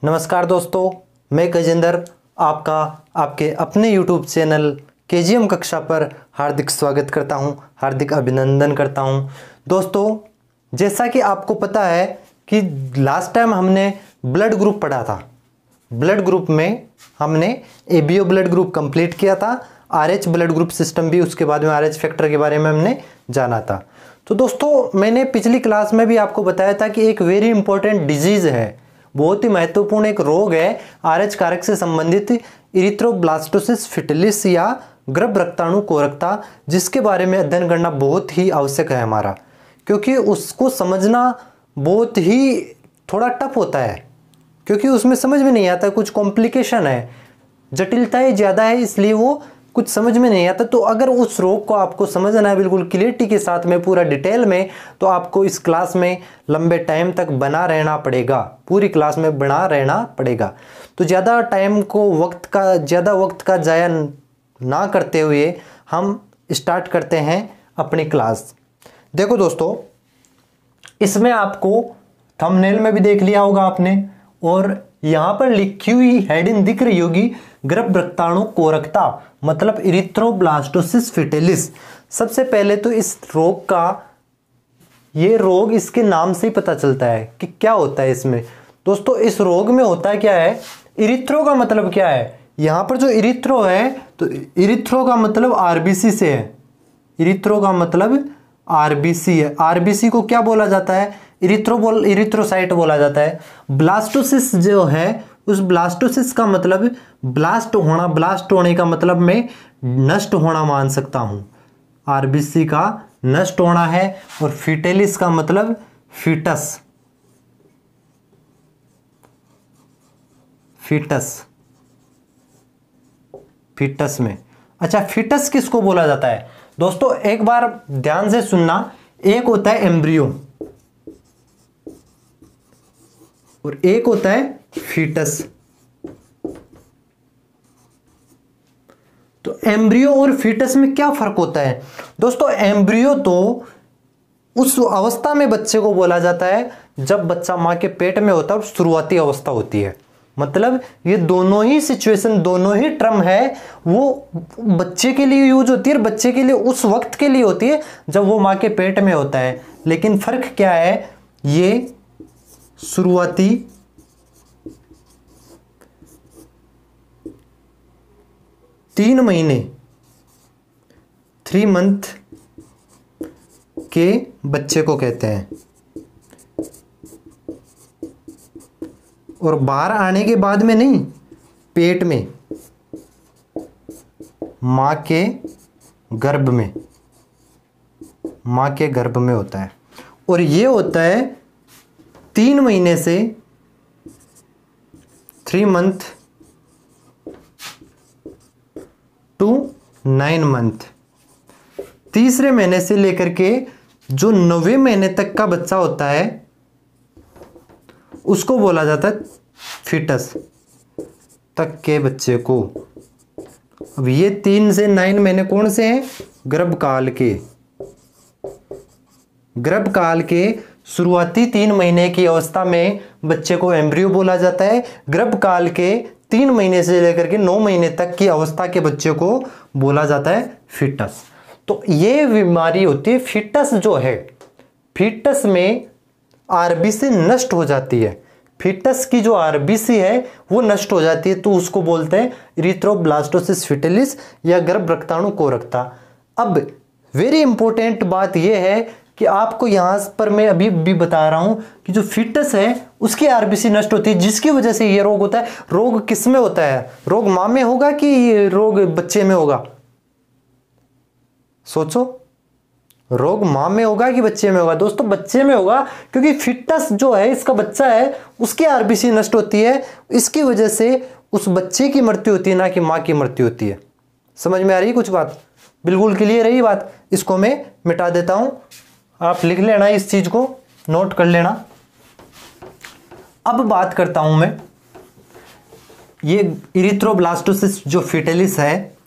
नमस्कार दोस्तों, मैं गजेंद्र आपका आपके अपने YouTube चैनल KGM कक्षा पर हार्दिक स्वागत करता हूं, हार्दिक अभिनंदन करता हूं। दोस्तों, जैसा कि आपको पता है कि लास्ट टाइम हमने ब्लड ग्रुप पढ़ा था। ब्लड ग्रुप में हमने ABO ब्लड ग्रुप कंप्लीट किया था, RH ब्लड ग्रुप सिस्टम भी, उसके बाद में RH फैक्टर के बारे में हमने जाना था। तो दोस्तों, मैंने पिछली क्लास में भी आपको बताया था कि एक वेरी इंपॉर्टेंट डिजीज़ है, बहुत ही महत्वपूर्ण एक रोग है RH कारक से संबंधित इरिथ्रोब्लास्टोसिस फिटिलिस या गर्भ रक्ताणु कोरकता, जिसके बारे में अध्ययन करना बहुत ही आवश्यक है हमारा, क्योंकि उसको समझना बहुत ही थोड़ा टफ होता है, क्योंकि उसमें समझ में नहीं आता, कुछ कॉम्प्लिकेशन है, जटिलताएं ज़्यादा है, इसलिए वो कुछ समझ में नहीं आता। तो अगर उस रोग को आपको समझना है बिल्कुल क्लियरिटी के साथ में, पूरा डिटेल में, तो आपको इस क्लास में लंबे टाइम तक बना रहना पड़ेगा, पूरी क्लास में बना रहना पड़ेगा। तो ज़्यादा टाइम को ज़्यादा वक्त का जाया ना करते हुए हम स्टार्ट करते हैं अपनी क्लास। देखो दोस्तों, इसमें आपको थंबनेल में भी देख लिया होगा आपने, और यहाँ पर लिखी हुई हेडिंग दिख रही होगी, गर्भ रक्ताणु कोरकता मतलब इरिथ्रोब्लास्टोसिस फिटिलिस। सबसे पहले तो इस रोग का, ये रोग इसके नाम से ही पता चलता है कि क्या होता है इसमें। दोस्तों, इस रोग में होता क्या है, इरिथ्रो का मतलब क्या है, यहाँ पर जो इरिथ्रो है, तो इरिथ्रो का मतलब आरबीसी से है। इरिथ्रो का मतलब आरबीसी है। आरबीसी को क्या बोला जाता है, इरिथ्रोसाइट बोला जाता है। ब्लास्टोसिस जो है, उस ब्लास्टोसिस का मतलब ब्लास्ट होना, ब्लास्ट होने का मतलब मैं नष्ट होना मान सकता हूं, आरबीसी का नष्ट होना है। और फिटेलिस का मतलब फीटस, फीटस में। अच्छा, फीटस किसको बोला जाता है दोस्तों, एक बार ध्यान से सुनना। एक होता है एम्ब्रियो और एक होता है फीटस। तो एम्ब्रियो और फीटस में क्या फर्क होता है दोस्तों? एम्ब्रियो तो उस अवस्था में बच्चे को बोला जाता है जब बच्चा मां के पेट में होता है और शुरुआती अवस्था होती है। मतलब ये दोनों ही सिचुएशन, दोनों ही टर्म है, वो बच्चे के लिए यूज होती है और बच्चे के लिए उस वक्त के लिए होती है जब वो मां के पेट में होता है। लेकिन फर्क क्या है, ये शुरुआती 3 महीने 3 मंथ के बच्चे को कहते हैं, और बाहर आने के बाद में नहीं, पेट में, मां के गर्भ में, मां के गर्भ में होता है। और ये होता है 3 महीने से 3 मंथ टू 9 मंथ। तीसरे महीने से लेकर के जो 9वें महीने तक का बच्चा होता है उसको बोला जाता है फीटस तक के बच्चे को। अब ये 3 से 9 महीने कौन से हैं? गर्भकाल के। गर्भकाल के शुरुआती 3 महीने की अवस्था में बच्चे को एम्ब्रियो बोला जाता है। गर्भकाल के 3 महीने से लेकर के 9 महीने तक की अवस्था के बच्चे को बोला जाता है फीटस। तो ये बीमारी होती है, फीटस जो है, फीटस में आरबीसी नष्ट हो जाती है। फीटस की जो आरबीसी है वो नष्ट हो जाती है, तो उसको बोलते हैं इरिथ्रोब्लास्टोसिस फिटिलिस या गर्भ रक्ताणु कोरकता। अब वेरी इंपॉर्टेंट बात यह है कि आपको यहां पर मैं अभी भी बता रहा हूं कि जो फीटस है उसकी आरबीसी नष्ट होती है, जिसकी वजह से ये रोग होता है। रोग किस में होता है? रोग मां में होगा कि रोग बच्चे में होगा? सोचो, रोग मां में होगा कि बच्चे में होगा? दोस्तों, बच्चे में होगा, क्योंकि फीटस जो है, इसका बच्चा है, उसकी आरबीसी नष्ट होती है, इसकी वजह से उस बच्चे की मृत्यु होती है, ना कि मां की मृत्यु होती है। समझ में आ रही है कुछ बात? बिल्कुल क्लियर है ये बात। इसको मैं मिटा देता हूं, आप लिख लेना, इस चीज को नोट कर लेना। अब बात करता हूं मैं, ये इरिथ्रोब्लास्टोसिस जो फिटिलिस है,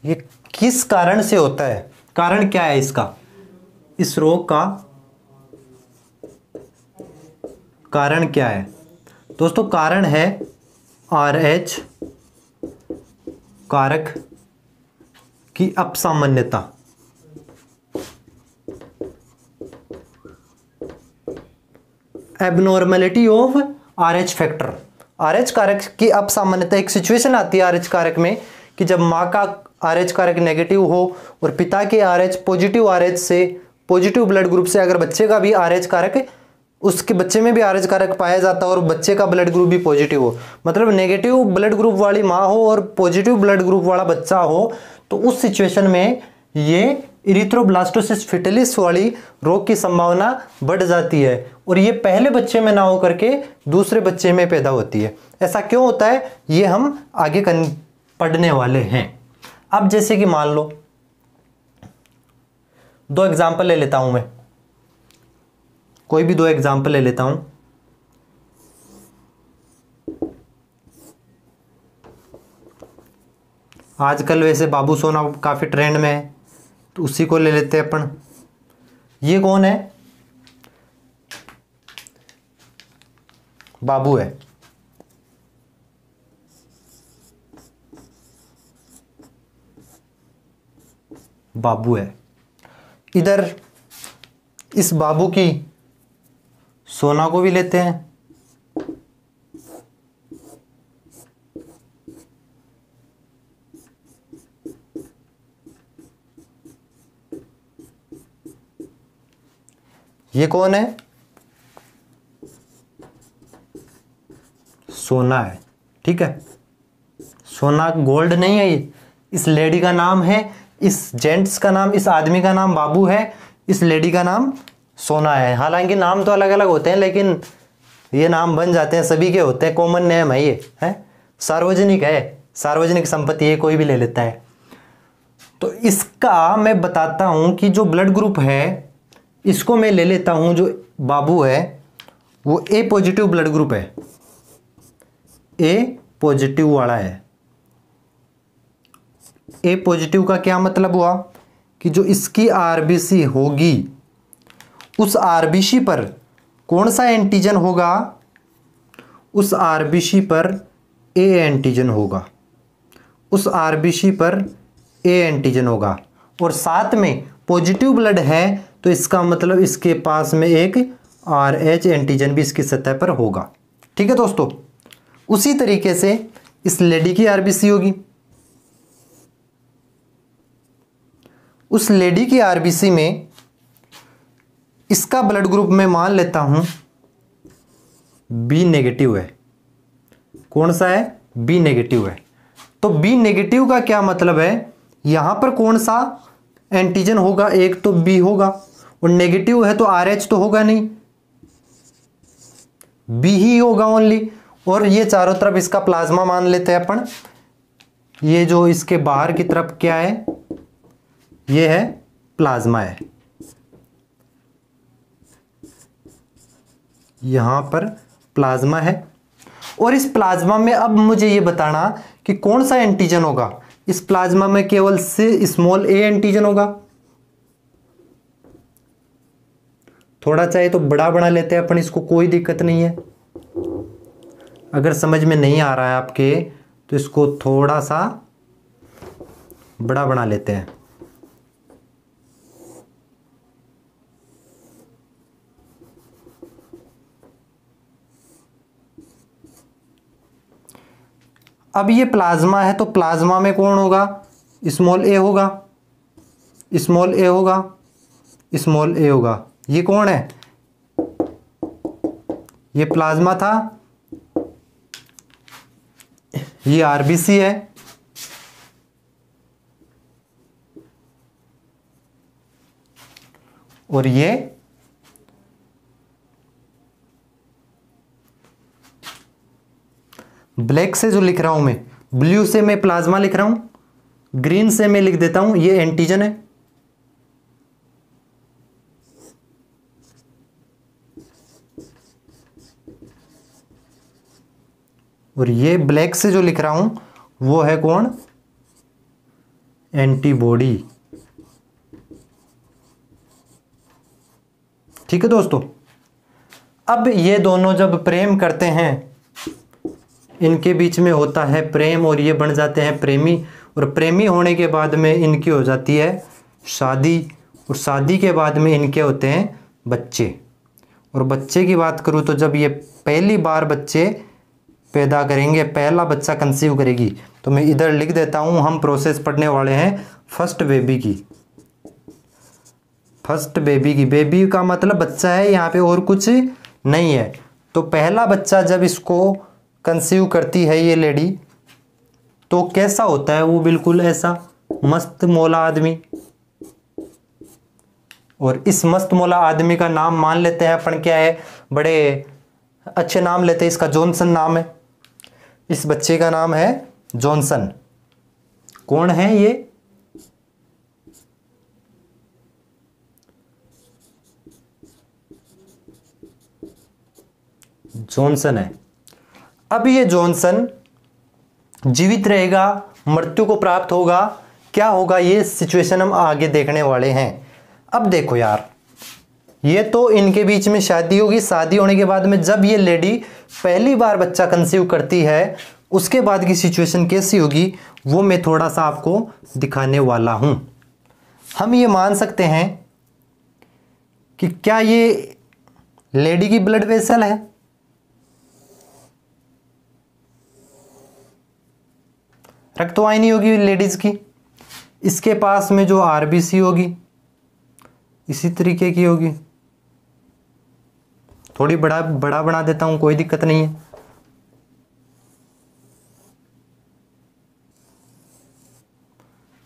ये किस कारण से होता है? कारण क्या है इसका, इस रोग का कारण क्या है दोस्तों? कारण है RH कारक की अपसामान्यता। Abnormality of RH factor. RH कारक की अपसामान्यता, एक सिचुएशन आती है RH कारक में कि जब माँ का RH कारक नेगेटिव हो और पिता के RH पॉजिटिव RH से, पॉजिटिव ब्लड ग्रुप से अगर बच्चे का भी RH कारक, उसके बच्चे में भी RH कारक पाया जाता है और बच्चे का ब्लड ग्रुप भी पॉजिटिव हो, मतलब नेगेटिव ब्लड ग्रुप वाली माँ हो और पॉजिटिव ब्लड ग्रुप वाला बच्चा हो, तो उस सिचुएशन में ये इरिथ्रोब्लास्टोसिस फिटिलिस वाली रोग की संभावना बढ़ जाती है और ये पहले बच्चे में ना हो करके दूसरे बच्चे में पैदा होती है। ऐसा क्यों होता है ये हम आगे पढ़ने वाले हैं। अब जैसे कि मान लो, दो एग्जाम्पल ले लेता हूं मैं, कोई भी दो एग्जाम्पल ले लेता हूं। आजकल वैसे बाबू सोना काफी ट्रेंड में है, तो उसी को ले लेते हैं अपन। ये कौन है? बाबू है। बाबू है। इधर इस बाबू की सोना को भी लेते हैं। ये कौन है? सोना है। ठीक है, सोना गोल्ड नहीं है ये। इस लेडी का नाम है, इस जेंट्स का नाम, इस आदमी का नाम बाबू है, इस लेडी का नाम सोना है। हालांकि नाम तो अलग अलग होते हैं लेकिन ये नाम बन जाते हैं, सभी के होते हैं, कॉमन नेम है ये, है सार्वजनिक है, सार्वजनिक संपत्ति है, कोई भी ले लेता है। तो इसका मैं बताता हूं कि जो ब्लड ग्रुप है इसको मैं ले लेता हूं, जो बाबू है वो ए पॉजिटिव ब्लड ग्रुप है, ए पॉजिटिव वाला है। ए पॉजिटिव का क्या मतलब हुआ कि जो इसकी आरबीसी होगी उस आरबीसी पर कौन सा एंटीजन होगा? उस आरबीसी पर ए एंटीजन होगा, उस आरबीसी पर ए एंटीजन होगा। और साथ में पॉजिटिव ब्लड है तो इसका मतलब इसके पास में एक RH एंटीजन भी इसकी सतह पर होगा। ठीक है दोस्तों, उसी तरीके से इस लेडी की आरबीसी होगी, उस लेडी की आरबीसी में इसका ब्लड ग्रुप मैं मान लेता हूं बी नेगेटिव है। कौन सा है? बी नेगेटिव है। तो बी नेगेटिव का क्या मतलब है? यहां पर कौन सा एंटीजन होगा? एक तो बी होगा, और नेगेटिव है तो RH तो होगा नहीं, बी ही होगा ओनली। और ये चारों तरफ इसका प्लाज्मा मान लेते हैं अपन। ये जो इसके बाहर की तरफ क्या है? ये है प्लाज्मा है, यहां पर प्लाज्मा है। और इस प्लाज्मा में अब मुझे ये बताना कि कौन सा एंटीजन होगा। इस प्लाज्मा में केवल स्मॉल ए एंटीजन होगा। थोड़ा चाहे तो बड़ा बना लेते हैं अपन इसको, कोई दिक्कत नहीं है। अगर समझ में नहीं आ रहा है आपके तो इसको थोड़ा सा बड़ा बना लेते हैं। अब ये प्लाज्मा है तो प्लाज्मा में कौन होगा? स्मॉल ए होगा, स्मॉल ए होगा, स्मॉल ए होगा। ये कौन है? ये प्लाज्मा था, ये आरबीसी है, और ये ब्लैक से जो लिख रहा हूं मैं, ब्लू से मैं प्लाज्मा लिख रहा हूं, ग्रीन से मैं लिख देता हूं ये एंटीजन है। और ये ब्लैक से जो लिख रहा हूं वो है कौन? एंटीबॉडी। ठीक है दोस्तों, अब ये दोनों जब प्रेम करते हैं, इनके बीच में होता है प्रेम और ये बन जाते हैं प्रेमी, और प्रेमी होने के बाद में इनकी हो जाती है शादी, और शादी के बाद में इनके होते हैं बच्चे। और बच्चे की बात करूँ तो जब ये पहली बार बच्चे पैदा करेंगे, पहला बच्चा कंसीव करेगी, तो मैं इधर लिख देता हूँ, हम प्रोसेस पढ़ने वाले हैं फर्स्ट बेबी की। फर्स्ट बेबी की, बेबी का मतलब बच्चा है यहाँ पे और कुछ नहीं है। तो पहला बच्चा जब इसको कंसीव करती है ये लेडी, तो कैसा होता है वो, बिल्कुल ऐसा मस्त मौला आदमी। और इस मस्त मौला आदमी का नाम मान लेते हैं अपन, क्या है, बड़े अच्छे नाम लेते हैं, इसका जॉनसन नाम है। इस बच्चे का नाम है जॉनसन। कौन है ये? जॉनसन है। अब ये जॉनसन जीवित रहेगा, मृत्यु को प्राप्त होगा, क्या होगा, ये सिचुएशन हम आगे देखने वाले हैं। अब देखो यार, ये तो इनके बीच में शादी होगी, शादी होने के बाद में जब ये लेडी पहली बार बच्चा कंसीव करती है, उसके बाद की सिचुएशन कैसी होगी वो मैं थोड़ा सा आपको दिखाने वाला हूं। हम ये मान सकते हैं कि क्या ये लेडी की ब्लड वेसल है? रक्तवाहिनी होगी लेडीज की। इसके पास में जो आरबीसी होगी इसी तरीके की होगी। थोड़ी बड़ा बना देता हूं, कोई दिक्कत नहीं है।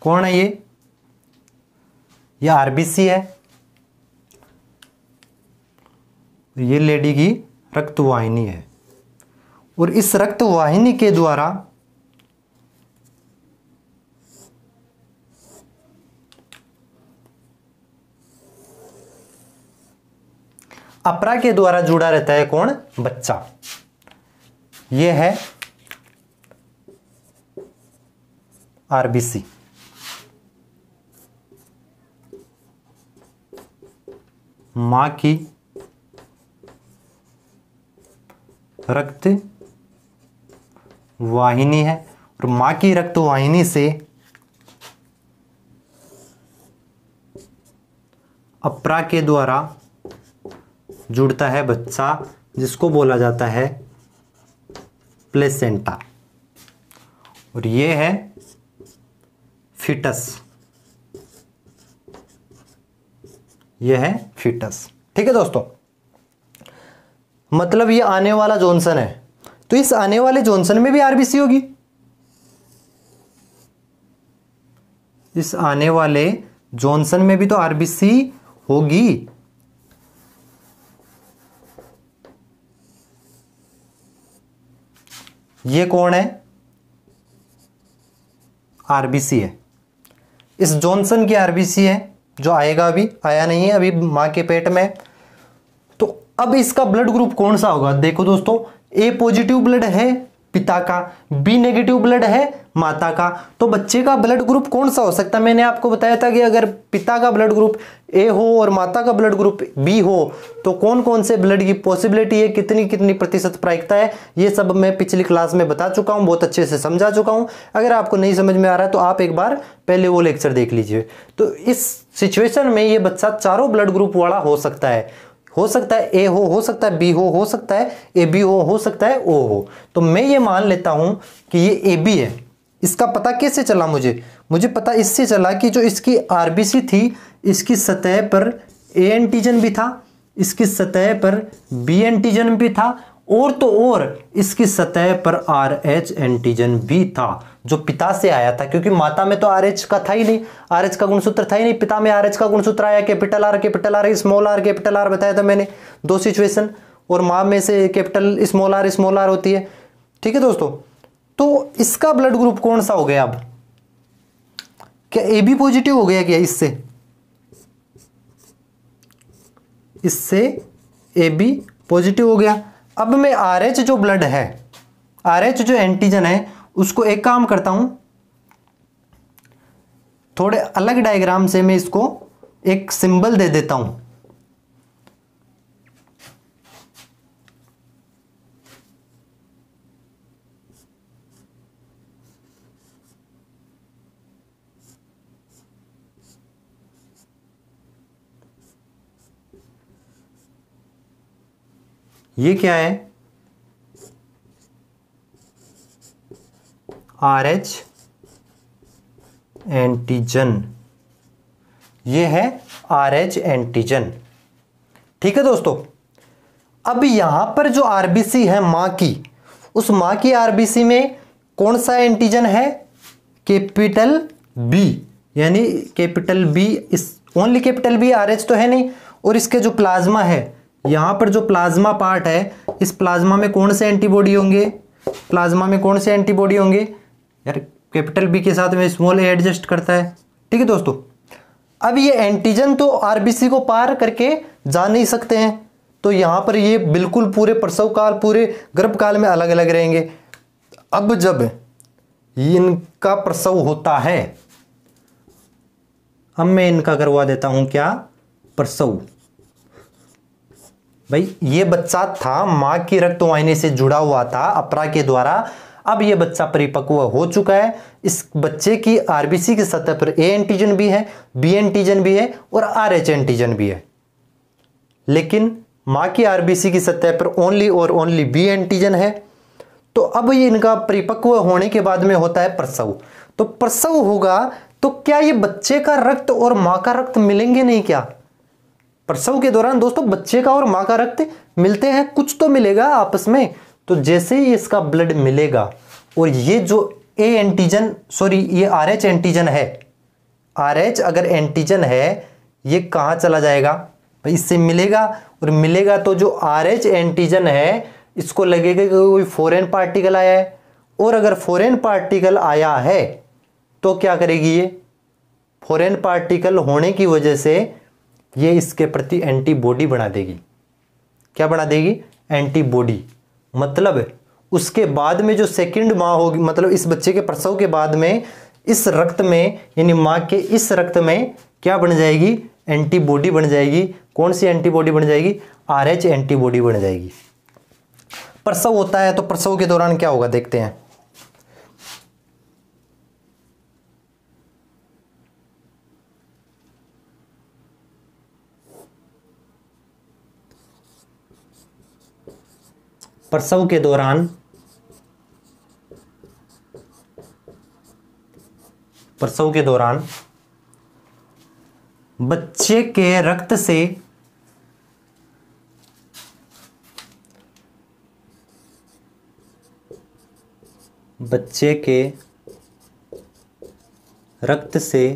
कौन है ये आरबीसी है। ये लेडी की रक्तवाहिनी है, और इस रक्तवाहिनी के द्वारा अपरा के द्वारा जुड़ा रहता है कौन? बच्चा। यह है आरबीसी। मां की रक्त वाहिनी है, और मां की रक्त वाहिनी से अपरा के द्वारा जुड़ता है बच्चा, जिसको बोला जाता है प्लेसेंटा, और ये है फीटस। ये है फीटस। ठीक है दोस्तों, मतलब ये आने वाला जॉनसन है, तो इस आने वाले जॉनसन में भी आरबीसी होगी। इस आने वाले जॉनसन में भी तो आरबीसी होगी। ये कौन है? आरबीसी है। इस जॉनसन की आरबीसी है, जो आएगा, अभी आया नहीं है, अभी मां के पेट में। तो अब इसका ब्लड ग्रुप कौन सा होगा? देखो दोस्तों, ए पॉजिटिव ब्लड है पिता का, बी नेगेटिव ब्लड है माता का। तो बच्चे का ब्लड ग्रुप कौन सा हो सकता है? मैंने आपको बताया था कि अगर पिता का ब्लड ग्रुप ए हो और माता का ब्लड ग्रुप बी हो, तो कौन कौन से ब्लड की पॉसिबिलिटी है, कितनी कितनी प्रतिशत प्रायिकता है, ये सब मैं पिछली क्लास में बता चुका हूं, बहुत अच्छे से समझा चुका हूं। अगर आपको नहीं समझ में आ रहा है तो आप एक बार पहले वो लेक्चर देख लीजिए। तो इस सिचुएशन में ये बच्चा चारों ब्लड ग्रुप वाला हो सकता है। हो सकता है ए हो सकता है बी हो सकता है ए बी हो सकता है ओ हो। तो मैं ये मान लेता हूं कि ये ए बी है। इसका पता कैसे चला? मुझे पता इससे चला कि जो इसकी आरबीसी थी, इसकी सतह पर ए एंटीजन भी था, इसकी सतह पर बी एंटीजन भी था, और तो और इसकी सतह पर RH एंटीजन भी था, जो पिता से आया था। क्योंकि माता में तो RH का था ही नहीं, RH का गुणसूत्र था ही नहीं। पिता में RH का गुणसूत्र आया, capital R small are capital R बताया था मैंने, दो सिचुएशन। और मां में से कैपिटल स्मॉल आर होती है। ठीक है दोस्तों, तो इसका ब्लड ग्रुप कौन सा हो गया? अब क्या AB पॉजिटिव हो गया क्या? इससे AB पॉजिटिव हो गया। अब मैं RH जो ब्लड है, RH जो एंटीजन है, उसको एक काम करता हूं, थोड़े अलग डायग्राम से मैं इसको एक सिंबल दे देता हूं। ये क्या है, RH एंटीजन, ये है RH एंटीजन। ठीक है दोस्तों, अब यहां पर जो आरबीसी है मां की, उस मां की आरबीसी में कौन सा एंटीजन है, कैपिटल बी, यानी कैपिटल बी, इस ओनली कैपिटल बी, RH तो है नहीं। और इसके जो प्लाज्मा है, यहां पर जो प्लाज्मा पार्ट है, इस प्लाज्मा में कौन से एंटीबॉडी होंगे, प्लाज्मा में कौन से एंटीबॉडी होंगे यार, कैपिटल बी के साथ में स्मॉल ए एडजस्ट करता है। ठीक है दोस्तों, अब ये एंटीजन तो आरबीसी को पार करके जा नहीं सकते हैं, तो यहां पर ये बिल्कुल पूरे प्रसव काल, पूरे गर्भकाल में अलग अलग रहेंगे। अब जब इनका प्रसव होता है, अब मैं इनका करवा देता हूं क्या, प्रसव। भाई ये बच्चा था मां की रक्तवाहिनी से जुड़ा हुआ था अप्रा के द्वारा, अब ये बच्चा परिपक्व हो चुका है। इस बच्चे की आरबीसी की सतह पर ए एंटीजन भी है, बी एंटीजन भी है और RH एंटीजन भी है, लेकिन मां की आरबीसी की सतह पर ओनली और ओनली बी एंटीजन है। तो अब ये इनका परिपक्व होने के बाद में होता है प्रसव। तो प्रसव होगा तो क्या ये बच्चे का रक्त और मां का रक्त मिलेंगे नहीं क्या? प्रसव के दौरान दोस्तों बच्चे का और मां का रक्त मिलते हैं, कुछ तो मिलेगा आपस में। तो जैसे ही इसका ब्लड मिलेगा और ये जो ए एंटीजन, सॉरी ये RH एंटीजन है, RH अगर एंटीजन है, ये कहां चला जाएगा भाई, इससे मिलेगा। और मिलेगा तो जो RH एंटीजन है इसको लगेगा कि कोई फॉरेन पार्टिकल आया है, और अगर फॉरेन पार्टिकल आया है तो क्या करेगी, ये फॉरेन पार्टिकल होने की वजह से ये इसके प्रति एंटीबॉडी बना देगी। क्या बना देगी, एंटीबॉडी। मतलब उसके बाद में जो सेकंड माह होगी, मतलब इस बच्चे के प्रसव के बाद में इस रक्त में, यानी मां के इस रक्त में क्या बन जाएगी, एंटीबॉडी बन जाएगी। कौन सी एंटीबॉडी बन जाएगी, RH एंटीबॉडी बन जाएगी। प्रसव होता है तो प्रसव के दौरान क्या होगा देखते हैं। प्रसव के दौरान बच्चे के रक्त से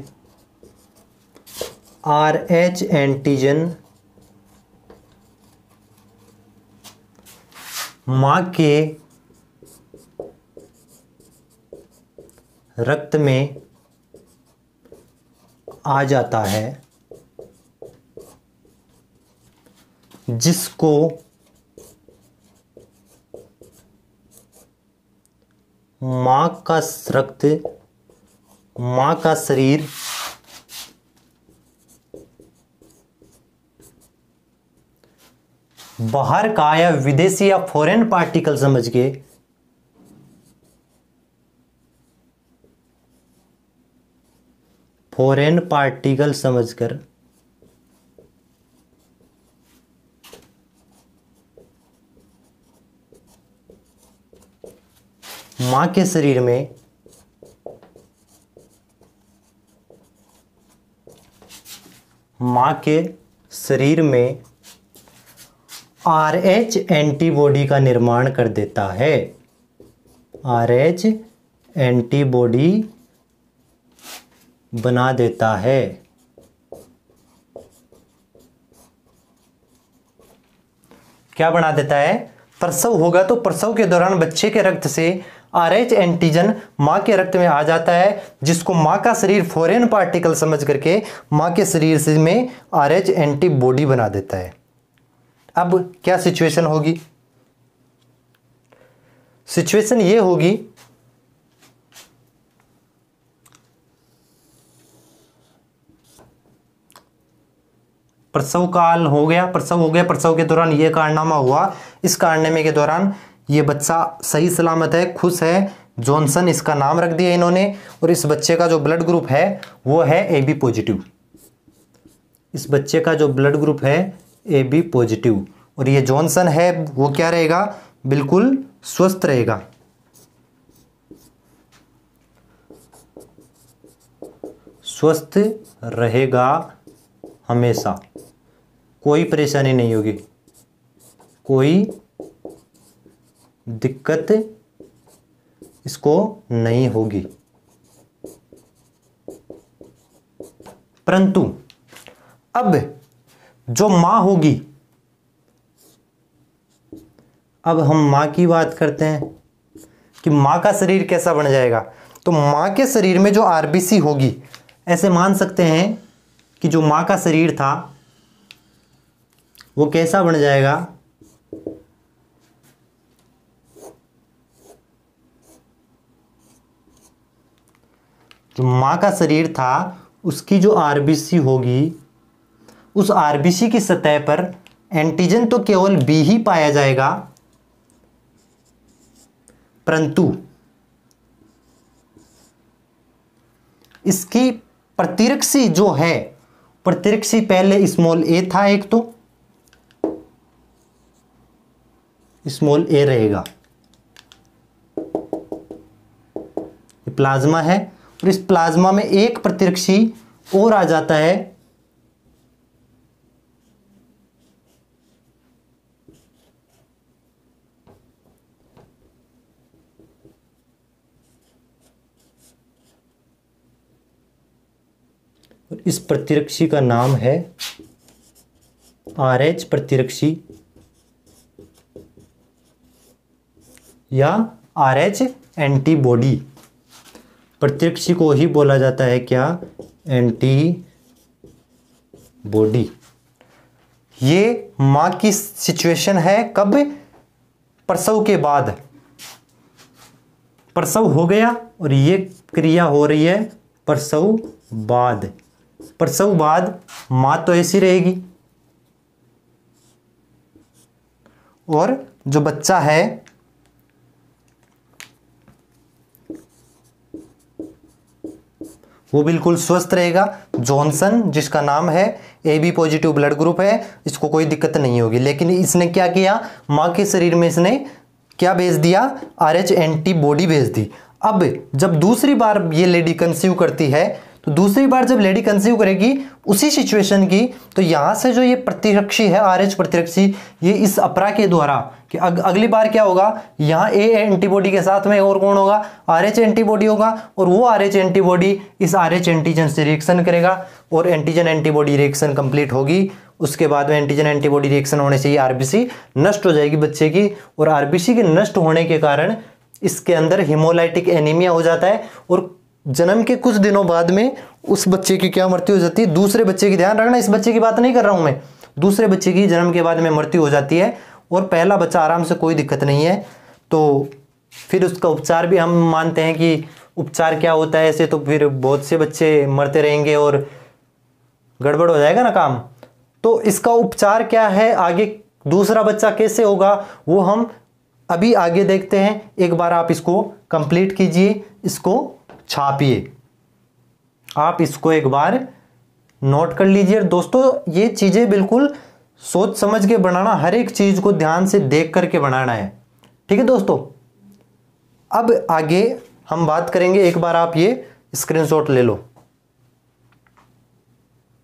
RH एंटीजन मां के रक्त में आ जाता है, जिसको मां का शरीर बाहर का या विदेशी या फॉरेन पार्टिकल समझ के समझकर मां के शरीर में RH एंटीबॉडी का निर्माण कर देता है। RH एंटीबॉडी बना देता है। क्या बना देता है, प्रसव होगा तो प्रसव के दौरान बच्चे के रक्त से RH एंटीजन मां के रक्त में आ जाता है, जिसको मां का शरीर फॉरेन पार्टिकल समझ करके मां के शरीर से में RH एंटीबॉडी बना देता है। अब क्या सिचुएशन होगी, सिचुएशन ये होगी प्रसव काल हो गया, प्रसव के दौरान ये कारनामा हुआ। इस कारनामे के दौरान ये बच्चा सही सलामत है, खुश है, जॉनसन इसका नाम रख दिया इन्होंने। और इस बच्चे का जो ब्लड ग्रुप है वो है AB पॉजिटिव। इस बच्चे का जो ब्लड ग्रुप है AB पॉजिटिव। और ये जॉनसन है वो क्या रहेगा, बिल्कुल स्वस्थ रहेगा। स्वस्थ रहेगा हमेशा, कोई परेशानी नहीं होगी, कोई दिक्कत इसको नहीं होगी। परंतु अब जो मां होगी, अब हम मां की बात करते हैं कि मां का शरीर कैसा बन जाएगा। तो मां के शरीर में जो आरबीसी होगी, ऐसे मान सकते हैं कि जो मां का शरीर था वो कैसा बन जाएगा, जो मां का शरीर था उसकी जो आरबीसी होगी, उस आरबीसी की सतह पर एंटीजन तो केवल बी ही पाया जाएगा, परंतु इसकी प्रतिरक्षी जो है, प्रतिरक्षी पहले स्मॉल ए था, एक तो स्मॉल ए रहेगा, ये प्लाज्मा है और इस प्लाज्मा में एक प्रतिरक्षी और आ जाता है, और इस प्रतिरक्षी का नाम है RH प्रतिरक्षी या RH एंटीबॉडी। प्रतिरक्षी को ही बोला जाता है क्या, एंटीबॉडी। ये मां की सिचुएशन है कब, प्रसव के बाद। प्रसव हो गया और ये क्रिया हो रही है प्रसव बाद। प्रसव बाद मां तो ऐसी रहेगी और जो बच्चा है वो बिल्कुल स्वस्थ रहेगा। जॉनसन जिसका नाम है, AB पॉजिटिव ब्लड ग्रुप है, इसको कोई दिक्कत नहीं होगी। लेकिन इसने क्या किया, मां के शरीर में इसने क्या भेज दिया, RH एंटीबॉडी भेज दी। अब जब दूसरी बार ये लेडी कंसीव करती है, तो दूसरी बार जब लेडी कंसीव करेगी उसी सिचुएशन की, तो यहां से जो ये प्रतिरक्षी है RH प्रतिरक्षी, ये इस अपरा के द्वारा कि अगली बार क्या होगा, यहाँ A एंटीबॉडी के साथ में और कौन होगा, RH एंटीबॉडी होगा, और वो RH एंटीबॉडी इस RH एंटीजन से रिएक्शन करेगा और एंटीजन एंटीबॉडी रिएक्शन कंप्लीट होगी। उसके बाद में एंटीजन एंटीबॉडी रिएक्शन होने से ही आरबीसी नष्ट हो जाएगी बच्चे की, और आरबीसी के नष्ट होने के कारण इसके अंदर हिमोलाइटिक एनीमिया हो जाता है और जन्म के कुछ दिनों बाद में उस बच्चे की क्या मृत्यु हो जाती है, दूसरे बच्चे की, ध्यान रखना इस बच्चे की बात नहीं कर रहा हूं मैं, दूसरे बच्चे की जन्म के बाद में मृत्यु हो जाती है और पहला बच्चा आराम से, कोई दिक्कत नहीं है। तो फिर उसका उपचार भी हम मानते हैं कि उपचार क्या होता है, ऐसे तो फिर बहुत से बच्चे मरते रहेंगे और गड़बड़ हो जाएगा ना काम। तो इसका उपचार क्या है, आगे दूसरा बच्चा कैसे होगा वो हम अभी आगे देखते हैं। एक बार आप इसको कंप्लीट कीजिए, इसको छापिए, आप इसको एक बार नोट कर लीजिए। दोस्तों ये चीजें बिल्कुल सोच समझ के बनाना, हर एक चीज को ध्यान से देख करके बनाना है, ठीक है दोस्तों। अब आगे हम बात करेंगे, एक बार आप ये स्क्रीनशॉट ले लो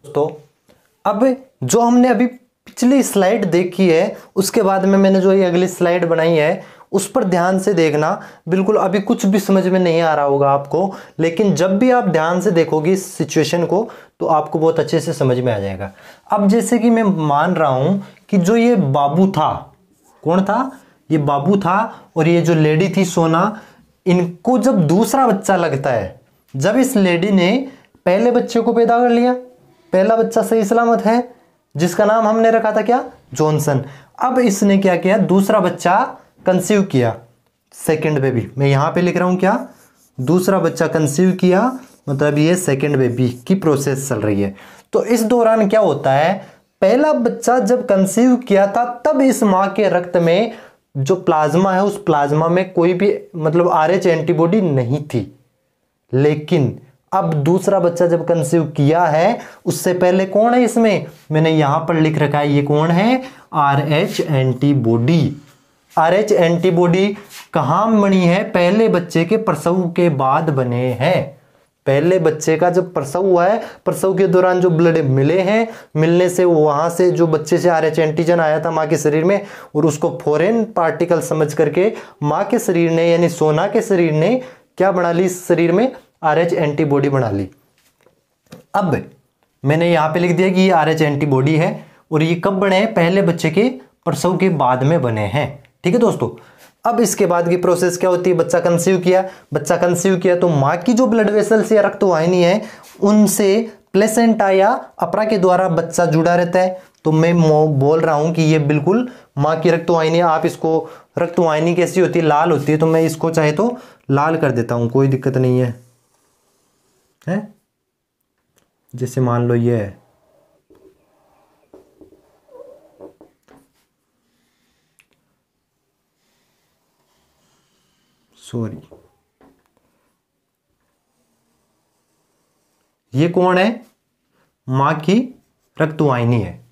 दोस्तों। अब जो हमने अभी पिछली स्लाइड देखी है, उसके बाद में मैंने जो ये अगली स्लाइड बनाई है उस पर ध्यान से देखना। बिल्कुल अभी कुछ भी समझ में नहीं आ रहा होगा आपको, लेकिन जब भी आप ध्यान से देखोगे इस सिचुएशन को तो आपको बहुत अच्छे से समझ में आ जाएगा। अब जैसे कि मैं मान रहा हूं कि जो ये बाबू था, कौन था, ये बाबू था, और ये जो लेडी थी सोना, इनको जब दूसरा बच्चा लगता है, जब इस लेडी ने पहले बच्चे को पैदा कर लिया, पहला बच्चा सही सलामत है जिसका नाम हमने रखा था क्या, जॉनसन। अब इसने क्या किया, दूसरा बच्चा कंसीव किया, सेकंड बेबी, मैं यहां पे लिख रहा हूं क्या, दूसरा बच्चा कंसीव किया, मतलब ये सेकंड बेबी की प्रोसेस चल रही है। तो इस दौरान क्या होता है, पहला बच्चा जब कंसीव किया था तब इस मां के रक्त में जो प्लाज्मा है, उस प्लाज्मा में कोई भी मतलब RH एंटीबॉडी नहीं थी। लेकिन अब दूसरा बच्चा जब कंसीव किया है उससे पहले कौन है इसमें, मैंने यहां पर लिख रखा है, ये कौन है, RH एंटीबॉडी। RH एंटीबॉडी कहां बनी है, पहले बच्चे के प्रसव के बाद बने हैं। पहले बच्चे का जब प्रसव हुआ है, प्रसव के दौरान जो ब्लड मिले हैं, मिलने से वहां से जो बच्चे से RH एंटीजन आया था मां के शरीर में, और उसको फॉरेन पार्टिकल समझ करके मां के शरीर ने यानी सोना के शरीर ने क्या बना ली, इस शरीर में RH एंटीबॉडी बना ली। अब मैंने यहां पे लिख दिया कि ये RH एंटीबॉडी है, और ये कब बने हैं, पहले बच्चे के प्रसव के बाद में बने हैं। ठीक है दोस्तों, अब इसके बाद की प्रोसेस क्या होती है, बच्चा कंसीव किया तो मां की जो ब्लड वेसल्स या रक्त वाहिनी है उनसे प्लेसेंटा या अपरा के द्वारा बच्चा जुड़ा रहता है। तो मैं बोल रहा हूं कि ये बिल्कुल मां की रक्त वाहिनी, आप इसको रक्त वाहिनी कैसी होती है, लाल होती है, तो मैं इसको चाहे तो लाल कर देता हूं, कोई दिक्कत नहीं है, है? जैसे मान लो ये है, सॉरी, ये कौन है, मां की रक्तवाहिनी है।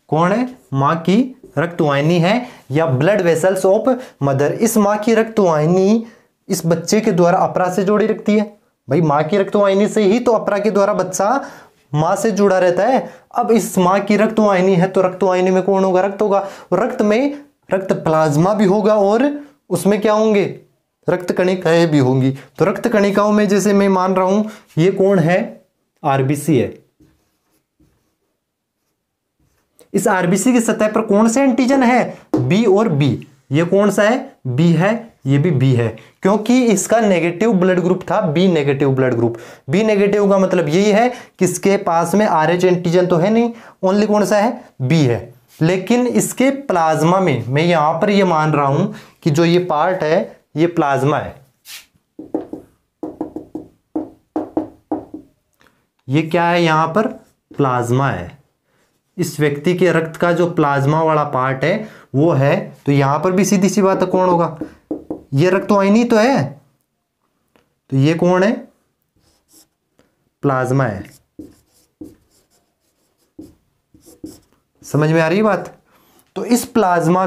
कौन है, मां की रक्तवाहिनी है या ब्लड वेसल्स ऑफ मदर। इस मां की रक्तवाहिनी इस बच्चे के द्वारा अपरा से जोड़ी रखती है। भाई मां की रक्तवाहिनी से ही तो अपरा के द्वारा बच्चा मां से जुड़ा रहता है। अब इस मां की रक्तवाहिनी है तो रक्तवाहिनी में कौन होगा, रक्त होगा, रक्त में रक्त प्लाज्मा भी होगा और उसमें क्या होंगे, रक्त कणिकाएं भी होंगी। तो रक्त कणिकाओं में जैसे मैं मान रहा हूं ये कौन है, आरबीसी है। इस आरबीसी की सतह पर कौन से एंटीजन है, बी और बी। ये कौन सा है, बी है, ये भी बी है, क्योंकि इसका नेगेटिव ब्लड ग्रुप था, B negative blood group. B negative का मतलब यही है कि इसके पास में RH एंटीजन तो है नहीं, ओनली कौन सा है, बी है। लेकिन इसके प्लाज्मा में मैं यहां पर ये मान रहा हूं कि जो ये पार्ट है ये प्लाज्मा है। ये क्या है, यहां पर प्लाज्मा है। इस व्यक्ति के रक्त का जो प्लाज्मा वाला पार्ट है वो है, तो यहां पर भी सीधी सी बात है कौन होगा, ये रक्तवाहिनी तो है, तो ये कौन है, प्लाज्मा है। समझ में आ रही है बात। तो इस प्लाज्मा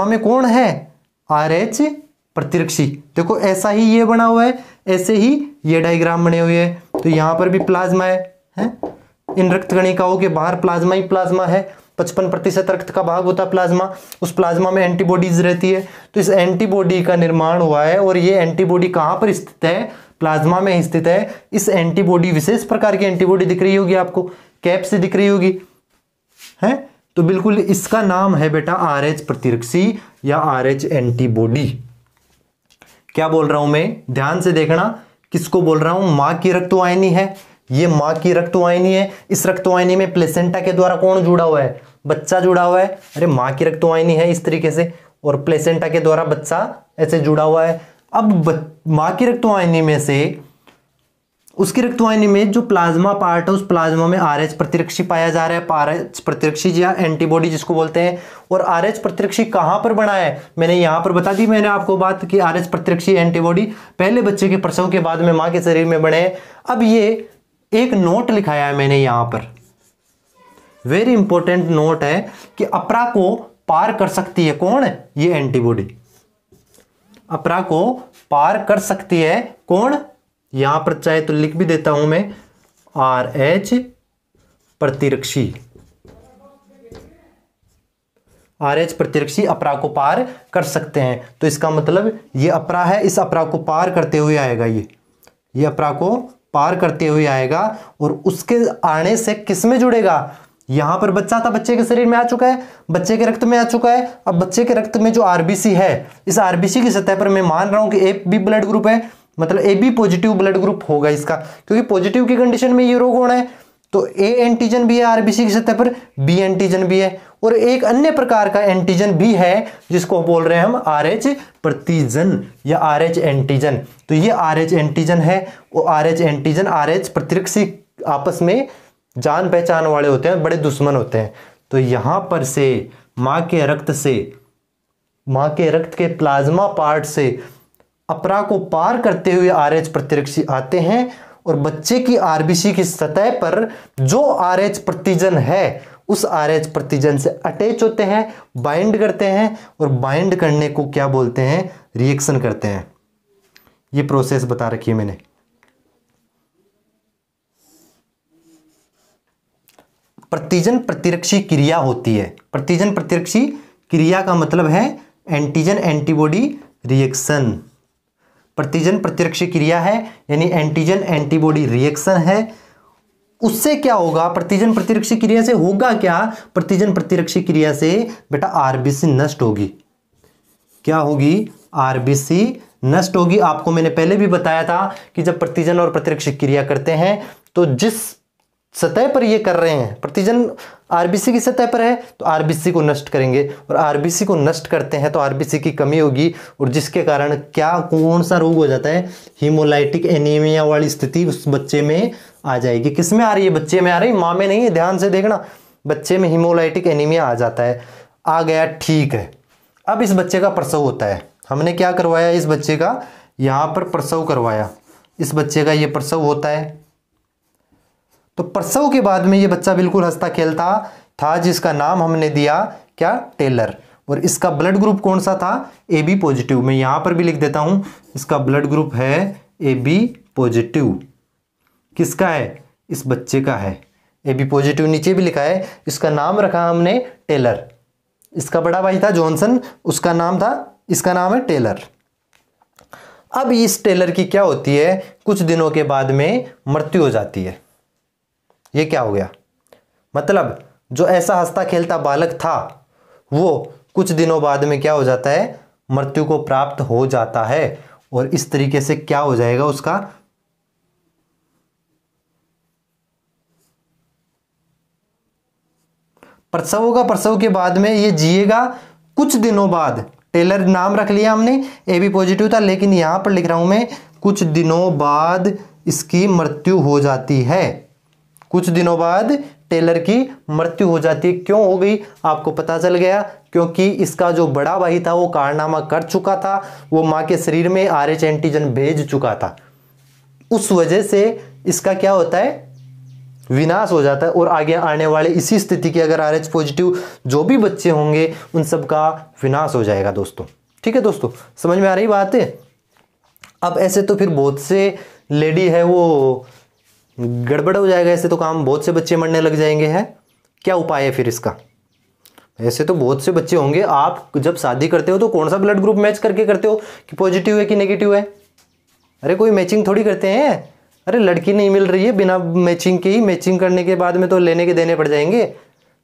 में कौन है, RH प्रतिरक्षी। देखो ऐसा ही ये बना हुआ है, ऐसे ही ये डायग्राम बने हुए हैं। तो यहां पर भी प्लाज्मा है? इन रक्त कणिकाओं के बाहर प्लाज्मा ही प्लाज्मा है। 55% रक्त का भाग होता है प्लाज्मा, उस प्लाज्मा में एंटीबॉडीज रहती है। तो इस एंटीबॉडी का निर्माण हुआ है और ये एंटीबॉडी कहां पर स्थित है, प्लाज्मा में स्थित है। इस एंटीबॉडी विशेष प्रकार की एंटीबॉडी दिख रही होगी आपको, कैप से दिख रही होगी, है? तो बिल्कुल इसका नाम है बेटा RH प्रतिरक्षी या RH एंटीबॉडी। क्या बोल रहा हूं मैं, ध्यान से देखना, किसको बोल रहा हूं, मां की रक्तवाहिनी है, ये मां की रक्तवाहिनी है। इस रक्तवाहिनी में प्लेसेंटा के द्वारा कौन जुड़ा हुआ है, बच्चा जुड़ा हुआ है। अरे मां की रक्तवाहिनी है इस तरीके से और प्लेसेंटा के द्वारा बच्चा ऐसे जुड़ा हुआ है। अब मां की रक्तवाहिनी में से उसकी रक्तवाहिनी में जो प्लाज्मा पार्ट है उस प्लाज्मा में RH प्रतिरक्षी पाया जा रहा है, RH प्रतिरक्षी या एंटीबॉडी जिसको बोलते हैं। और RH प्रतिरक्षी कहां पर बना है, मैंने यहां पर बता दी मैंने आपको बात कि RH प्रतिरक्षी एंटीबॉडी पहले बच्चे के प्रसव के बाद में मां के शरीर में बने हैं। अब ये एक नोट लिखाया है मैंने यहां पर, वेरी इंपॉर्टेंट नोट है कि अपरा को पार कर सकती है कौन, ये एंटीबॉडी अपरा को पार कर सकती है कौन, यहां पर चाहे तो लिख भी देता हूं मैं, RH प्रतिरक्षी। RH प्रतिरक्षी अपरा को पार कर सकते हैं। तो इसका मतलब ये अपरा है, इस अपरा को पार करते हुए आएगा, ये अपरा को पार करते हुए आएगा और उसके आने से किस में जुड़ेगा, यहां पर बच्चा था, बच्चे के शरीर में आ चुका है, बच्चे के रक्त में आ चुका है। अब बच्चे के रक्त में जो आरबीसी है, इस आरबीसी की सतह पर मैं मान रहा हूं कि AB ब्लड ग्रुप है, मतलब AB पॉजिटिव ब्लड ग्रुप होगा इसका, क्योंकि पॉजिटिव की कंडीशन में ये रोग होना है। तो A एंटीजन भी है आरबीसी की सतह पर, B एंटीजन भी है और एक अन्य प्रकार का एंटीजन भी है जिसको बोल रहे हैं हम RH प्रतिजन या RH एंटीजन। तो ये RH एंटीजन है, वो RH एंटीजन RH प्रतिरक्षी आपस में जान पहचान वाले होते हैं, बड़े दुश्मन होते हैं। तो यहां पर से मां के रक्त के प्लाज्मा पार्ट से अपरा को पार करते हुए RH प्रतिरक्षी आते हैं और बच्चे की आरबीसी की सतह पर जो RH प्रतिजन है उस RH प्रतिजन से अटैच होते हैं, बाइंड करते हैं, और बाइंड करने को क्या बोलते हैं? रिएक्शन करते हैं। ये प्रोसेस बता रखी है मैंने। प्रतिजन प्रतिरक्षी क्रिया होती है। प्रतिजन प्रतिरक्षी क्रिया का मतलब है एंटीजन एंटीबॉडी रिएक्शन। प्रतिजन प्रतिरक्षी क्रिया है यानी एंटीजन एंटीबॉडी रिएक्शन है। उससे क्या होगा? प्रतिजन प्रतिरक्षी क्रिया से होगा क्या? प्रतिजन प्रतिरक्षी क्रिया से बेटा आरबीसी नष्ट होगी। क्या होगी? आरबीसी नष्ट होगी। आपको मैंने पहले भी बताया था कि जब प्रतिजन और प्रतिरक्षी क्रिया करते हैं तो जिस सतह पर ये कर रहे हैं, प्रतिजन आरबीसी की सतह पर है तो आरबीसी को नष्ट करेंगे, और आरबीसी को नष्ट करते हैं तो आरबीसी की कमी होगी, और जिसके कारण क्या, कौन सा रोग हो जाता है? हीमोलाइटिक एनीमिया वाली स्थिति उस बच्चे में आ जाएगी। किस में आ रही है? बच्चे में आ रही, माँ में नहीं है। ध्यान से देखना, बच्चे में हीमोलाइटिक एनीमिया आ जाता है। आ गया, ठीक है। अब इस बच्चे का प्रसव होता है। हमने क्या करवाया? इस बच्चे का यहाँ पर प्रसव करवाया। इस बच्चे का ये प्रसव होता है। तो प्रसव के बाद में ये बच्चा बिल्कुल हंसता खेलता था, जिसका नाम हमने दिया क्या? टेलर। और इसका ब्लड ग्रुप कौन सा था? AB positive. मैं यहां पर भी लिख देता हूं, इसका ब्लड ग्रुप है AB पॉजिटिव। किसका है? इस बच्चे का है AB पॉजिटिव। नीचे भी लिखा है। इसका नाम रखा हमने टेलर। इसका बड़ा भाई था जॉनसन, उसका नाम था, इसका नाम है टेलर। अब इस टेलर की क्या होती है? कुछ दिनों के बाद में मृत्यु हो जाती है। ये क्या हो गया? मतलब जो ऐसा हंसता खेलता बालक था वो कुछ दिनों बाद में क्या हो जाता है? मृत्यु को प्राप्त हो जाता है। और इस तरीके से क्या हो जाएगा? उसका प्रसव होगा। प्रसव के बाद में ये जिएगा कुछ दिनों बाद। टेलर नाम रख लिया हमने, AB पॉजिटिव था, लेकिन यहां पर लिख रहा हूं मैं कुछ दिनों बाद इसकी मृत्यु हो जाती है। कुछ दिनों बाद टेलर की मृत्यु हो जाती है। क्यों हो गई? आपको पता चल गया, क्योंकि इसका जो बड़ा भाई था वो कारनामा कर चुका था, वो मां के शरीर में RH एंटीजन भेज चुका था। उस वजह से इसका क्या होता है? विनाश हो जाता है। और आगे आने वाले इसी स्थिति के अगर RH पॉजिटिव जो भी बच्चे होंगे उन सब का विनाश हो जाएगा दोस्तों। ठीक है दोस्तों, समझ में आ रही बात है? अब ऐसे तो फिर बहुत से लेडी है वो गड़बड़ हो जाएगा। ऐसे तो काम, बहुत से बच्चे मरने लग जाएंगे। हैं क्या उपाय है फिर इसका? ऐसे तो बहुत से बच्चे होंगे। आप जब शादी करते हो तो कौन सा ब्लड ग्रुप मैच करके करते हो कि पॉजिटिव है कि नेगेटिव है? अरे कोई मैचिंग थोड़ी करते हैं। अरे लड़की नहीं मिल रही है, बिना मैचिंग के ही, मैचिंग करने के बाद में तो लेने के देने पड़ जाएंगे।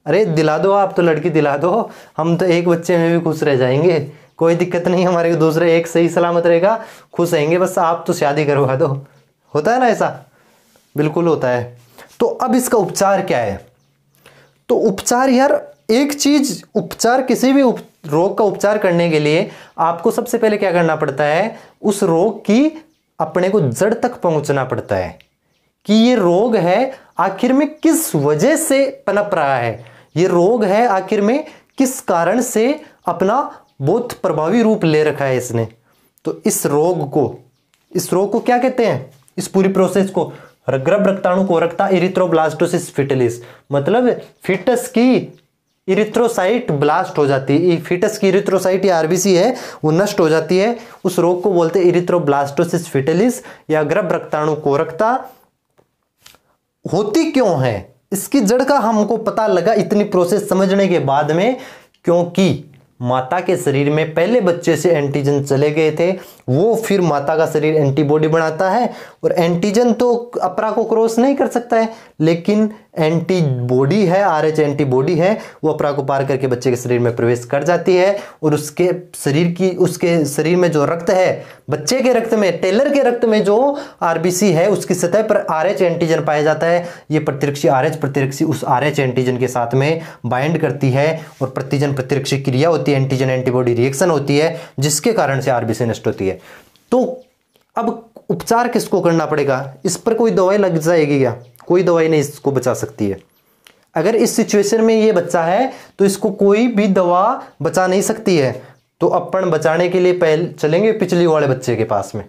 अरे दिला दो, आप तो लड़की दिला दो, हम तो एक बच्चे में भी खुश रह जाएंगे, कोई दिक्कत नहीं, हमारे दूसरे एक सही सलामत रहेगा, खुश रहेंगे, बस आप तो शादी करवा दो। होता है ना ऐसा? बिल्कुल होता है। तो अब इसका उपचार क्या है? तो उपचार यार, एक चीज, उपचार किसी भी रोग का उपचार करने के लिए आपको सबसे पहले क्या करना पड़ता है? उस रोग की अपने को जड़ तक पहुंचना पड़ता है कि ये रोग है आखिर में किस वजह से पनप रहा है, ये रोग है आखिर में किस कारण से अपना बहुत प्रभावी रूप ले रखा है इसने। तो इस रोग को क्या कहते हैं? इस पूरी प्रोसेस को गर्भ रक्ताणु कोरकता इरिथ्रोब्लास्टोसिस फिटलिस, मतलब फीटस की इरिथ्रोसाइट ब्लास्ट हो जाती है। फीटस की इरिथ्रोसाइट या आरबीसी है वो नष्ट हो जाती है। उस रोग को बोलते हैं इरिथ्रोब्लास्टोसिस फिटलिस या गर्भ रक्ताणु कोरकता। होती क्यों है? इसकी जड़ का हमको पता लगा इतनी प्रोसेस समझने के बाद में, क्योंकि माता के शरीर में पहले बच्चे से एंटीजन चले गए थे, वो फिर माता का शरीर एंटीबॉडी बनाता है, और एंटीजन तो अपरा को क्रॉस नहीं कर सकता है, लेकिन एंटीबॉडी है, RH एंटीबॉडी है, वो अपरा को पार करके बच्चे के शरीर में प्रवेश कर जाती है, और उसके शरीर में जो रक्त है, बच्चे के रक्त में, टेलर के रक्त में जो आरबीसी है उसकी सतह पर RH एंटीजन पाया जाता है। ये प्रतिरक्षी RH प्रतिरक्षी उस RH एंटीजन के साथ में बाइंड करती है, और प्रतिजन प्रतिरक्षी क्रिया होती है, एंटीजन एंटीबॉडी रिएक्शन होती है, जिसके कारण से आरबीसी नष्ट होती है। तो अब उपचार किसको करना पड़ेगा? इस पर कोई दवाई लग जाएगी क्या? कोई दवाई नहीं इसको बचा सकती है। अगर इस सिचुएशन में ये बच्चा है तो इसको कोई भी दवा बचा नहीं सकती है। तो अपन बचाने के लिए पहले चलेंगे पिछले वाले बच्चे के पास में।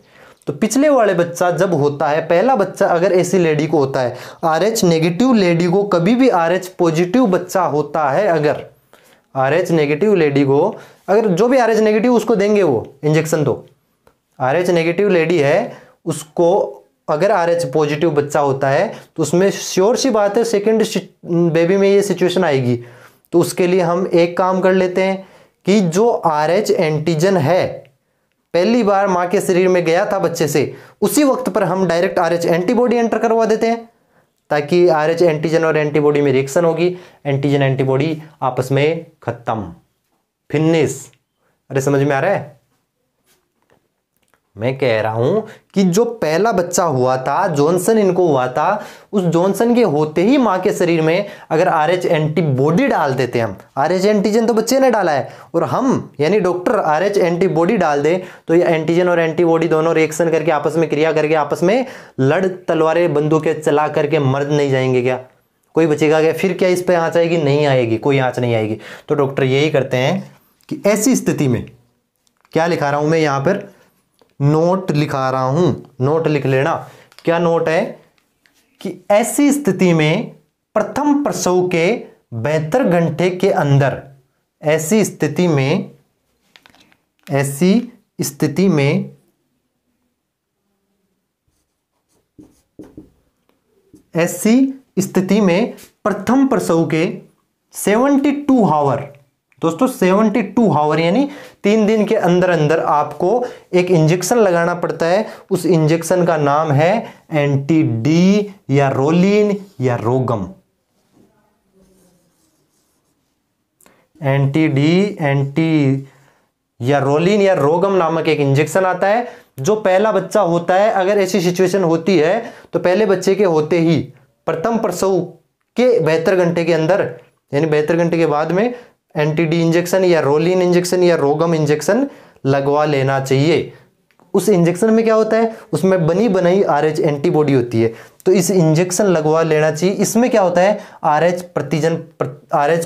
तो पिछले वाले बच्चा जब होता है, पहला बच्चा अगर ऐसी लेडी को होता है, RH नेगेटिव लेडी को कभी भी RH पॉजिटिव बच्चा होता है, अगर RH नेगेटिव लेडी को, अगर जो भी RH नेगेटिव उसको देंगे वो इंजेक्शन, तो RH नेगेटिव लेडी है उसको अगर RH पॉजिटिव बच्चा होता है तो उसमें श्योर सी बात है सेकंड बेबी में ये सिचुएशन आएगी। तो उसके लिए हम एक काम कर लेते हैं कि जो RH एंटीजन है पहली बार मां के शरीर में गया था बच्चे से, उसी वक्त पर हम डायरेक्ट RH एंटीबॉडी एंटर करवा देते हैं, ताकि RH एंटीजन और एंटीबॉडी में रिएक्शन होगी, एंटीजन एंटीबॉडी आपस में खत्म, फिनिश। अरे समझ में आ रहा है? मैं कह रहा हूं कि जो पहला बच्चा हुआ था, जॉनसन इनको हुआ था, उस जॉनसन के होते ही मां के शरीर में अगर RH एंटीबॉडी डाल देते हम, RH एंटीजन तो बच्चे ने डाला है और हम यानी डॉक्टर RH एंटीबॉडी डाल दे, तो ये एंटीजन और एंटीबॉडी दोनों रिएक्शन करके आपस में क्रिया करके आपस में लड़ तलवारें बंदूकें चला करके मर नहीं जाएंगे क्या? कोई बचेगा क्या? फिर क्या इस पर आंच आएगी? नहीं आएगी, कोई आंच नहीं आएगी। तो डॉक्टर यही करते हैं कि ऐसी स्थिति में, क्या लिखा रहा हूं मैं यहां पर, नोट लिखा रहा हूं, नोट लिख लेना। क्या नोट है कि ऐसी स्थिति में प्रथम प्रसव के 72 घंटे के अंदर, ऐसी स्थिति में प्रथम प्रसव के 72 आवर, दोस्तों 72 आवर यानी 3 दिन के अंदर अंदर आपको एक इंजेक्शन लगाना पड़ता है। उस इंजेक्शन का नाम है एंटी डी या रोलिन या रोगम। एंटी डी या रोलिन या रोगम नामक एक इंजेक्शन आता है। जो पहला बच्चा होता है, अगर ऐसी सिचुएशन होती है तो पहले बच्चे के होते ही प्रथम प्रसव के 72 घंटे के अंदर यानी 72 घंटे के बाद में एंटी डी इंजेक्शन या रोलिन इंजेक्शन या रोगम इंजेक्शन लगवा लेना चाहिए। उस इंजेक्शन में क्या होता है, उसमें बनी बनाई RH एंटीबॉडी होती है, तो इस इंजेक्शन लगवा लेना चाहिए। इसमें क्या होता है, RH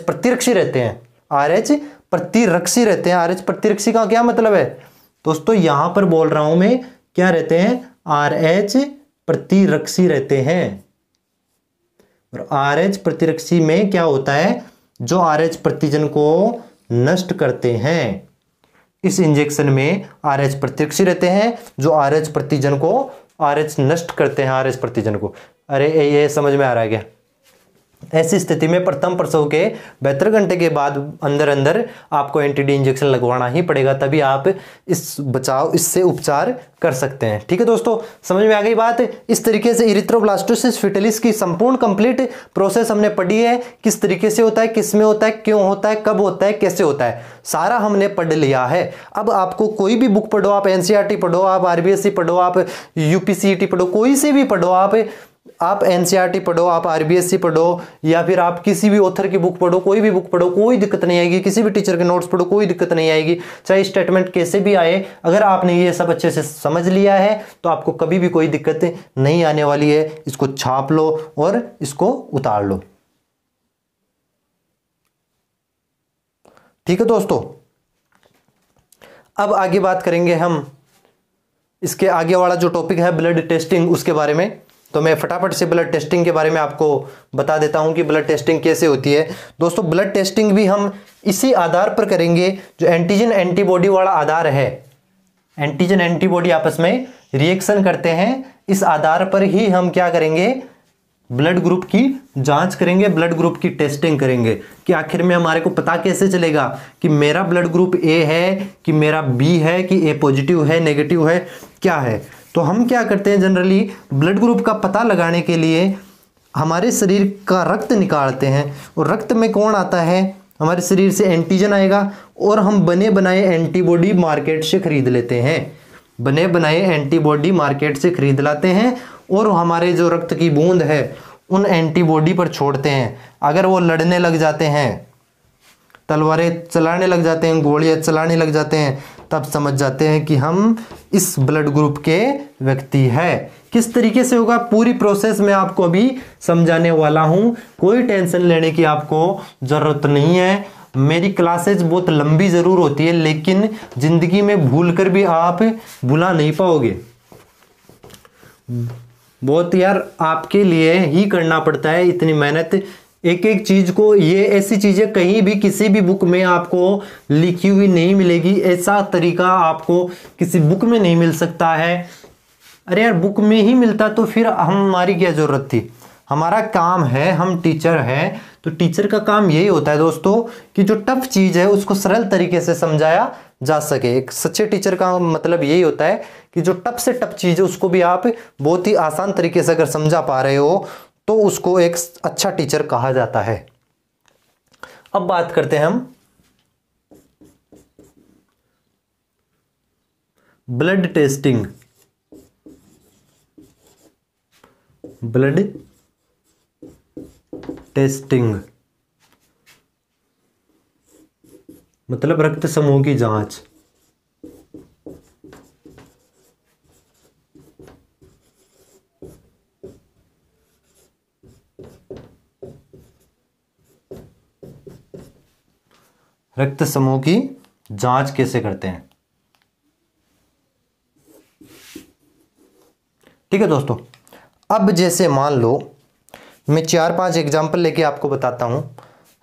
प्रतिरक्षी रहते हैं, RH प्रतिरक्षी रहते हैं। RH प्रतिरक्षी का क्या मतलब है दोस्तों, यहां पर बोल रहा हूं मैं, क्या रहते हैं, RH प्रतिरक्षी रहते हैं। और RH प्रतिरक्षी में क्या होता है, जो RH प्रतिजन को नष्ट करते हैं। इस इंजेक्शन में RH प्रतिरक्षी रहते हैं, जो RH प्रतिजन को RH नष्ट करते हैं, RH प्रतिजन को। अरे ये समझ में आ रहा है क्या? ऐसी स्थिति में प्रथम प्रसव के 72 घंटे के बाद अंदर अंदर आपको एंटी डी इंजेक्शन लगवाना ही पड़ेगा, तभी आप इससे उपचार कर सकते हैं। ठीक है दोस्तों, समझ में आ गई बात। इस तरीके से इरिथ्रोब्लास्टोसिस फिटलिस की संपूर्ण कंप्लीट प्रोसेस हमने पढ़ी है, किस तरीके से होता है, किस में होता है, क्यों होता है, कब होता है, कैसे होता है, सारा हमने पढ़ लिया है। अब आपको कोई भी बुक पढ़ो, आप NCERT पढ़ो, आप RBSE पढ़ो, आप UPCET पढ़ो, कोई से भी पढ़ो, आप NCERT पढ़ो, आप RBSE पढ़ो, या फिर आप किसी भी ऑथर की बुक पढ़ो, कोई भी बुक पढ़ो, कोई दिक्कत नहीं आएगी। किसी भी टीचर के नोट्स पढ़ो, कोई दिक्कत नहीं आएगी, चाहे स्टेटमेंट कैसे भी आए। अगर आपने ये सब अच्छे से समझ लिया है तो आपको कभी भी कोई दिक्कत नहीं आने वाली है। इसको छाप लो और इसको उतार लो। ठीक है दोस्तों, अब आगे बात करेंगे हम इसके आगे वाला जो टॉपिक है ब्लड टेस्टिंग, उसके बारे में। तो मैं फटाफट से ब्लड टेस्टिंग के बारे में आपको बता देता हूं कि ब्लड टेस्टिंग कैसे होती है। दोस्तों ब्लड टेस्टिंग भी हम इसी आधार पर करेंगे जो एंटीजन एंटीबॉडी वाला आधार है। एंटीजन एंटीबॉडी आपस में रिएक्शन करते हैं, इस आधार पर ही हम क्या करेंगे, ब्लड ग्रुप की जांच करेंगे, ब्लड ग्रुप की टेस्टिंग करेंगे कि आखिर में हमारे को पता कैसे चलेगा कि मेरा ब्लड ग्रुप A है कि मेरा B है कि A पॉजिटिव है, नेगेटिव है, क्या है। तो हम क्या करते हैं, जनरली ब्लड ग्रुप का पता लगाने के लिए हमारे शरीर का रक्त निकालते हैं, और रक्त में कौन आता है, हमारे शरीर से एंटीजन आएगा, और हम बने बनाए एंटीबॉडी मार्केट से खरीद लेते हैं, बने बनाए एंटीबॉडी मार्केट से खरीद लाते हैं, और हमारे जो रक्त की बूंद है उन एंटीबॉडी पर छोड़ते हैं। अगर वो लड़ने लग जाते हैं, तलवारें चलाने लग जाते हैं, गोलियां चलाने लग जाते हैं, तब समझ जाते हैं कि हम इस ब्लड ग्रुप के व्यक्ति हैं। किस तरीके से होगा पूरी प्रोसेस मैं आपको अभी समझाने वाला हूं, कोई टेंशन लेने की आपको जरूरत नहीं है। मेरी क्लासेज बहुत लंबी ज़रूर होती है, लेकिन ज़िंदगी में भूल कर भी आप भुला नहीं पाओगे। बहुत यार आपके लिए ही करना पड़ता है इतनी मेहनत एक एक चीज़ को। ये ऐसी चीज़ें कहीं भी किसी भी बुक में आपको लिखी हुई नहीं मिलेगी, ऐसा तरीका आपको किसी बुक में नहीं मिल सकता है। अरे यार बुक में ही मिलता तो फिर हमारी क्या ज़रूरत थी। हमारा काम है, हम टीचर हैं, तो टीचर का काम यही होता है दोस्तों कि जो टफ चीज़ है उसको सरल तरीके से समझाया जा सके। एक सच्चे टीचर का मतलब यही होता है कि जो टफ से टफ चीज़ है उसको भी आप बहुत ही आसान तरीके से अगर समझा पा रहे हो तो उसको एक अच्छा टीचर कहा जाता है। अब बात करते हैं हम ब्लड टेस्टिंग। ब्लड टेस्टिंग मतलब रक्त समूह की जांच। रक्त समूह की जांच कैसे करते हैं, ठीक है दोस्तों। अब जैसे मान लो मैं 4-5 एग्जाम्पल लेके आपको बताता हूं।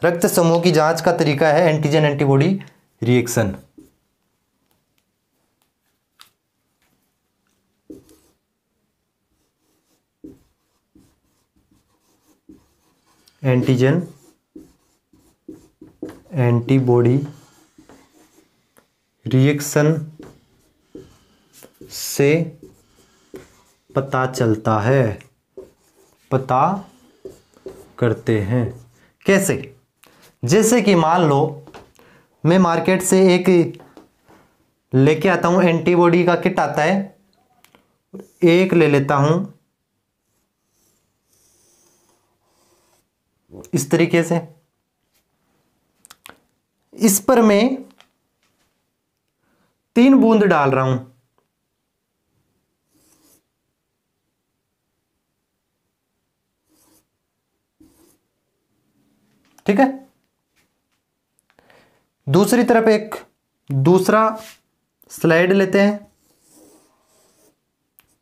रक्त समूह की जांच का तरीका है antigen antibody reaction. Antigen antibody reaction से पता चलता है, पता करते हैं कैसे। जैसे कि मान लो मैं मार्केट से एक लेके आता हूं, एंटीबॉडी का किट आता है, एक ले लेता हूं इस तरीके से। इस पर मैं 3 बूंद डाल रहा हूं, ठीक है। दूसरी तरफ एक दूसरा स्लाइड लेते हैं।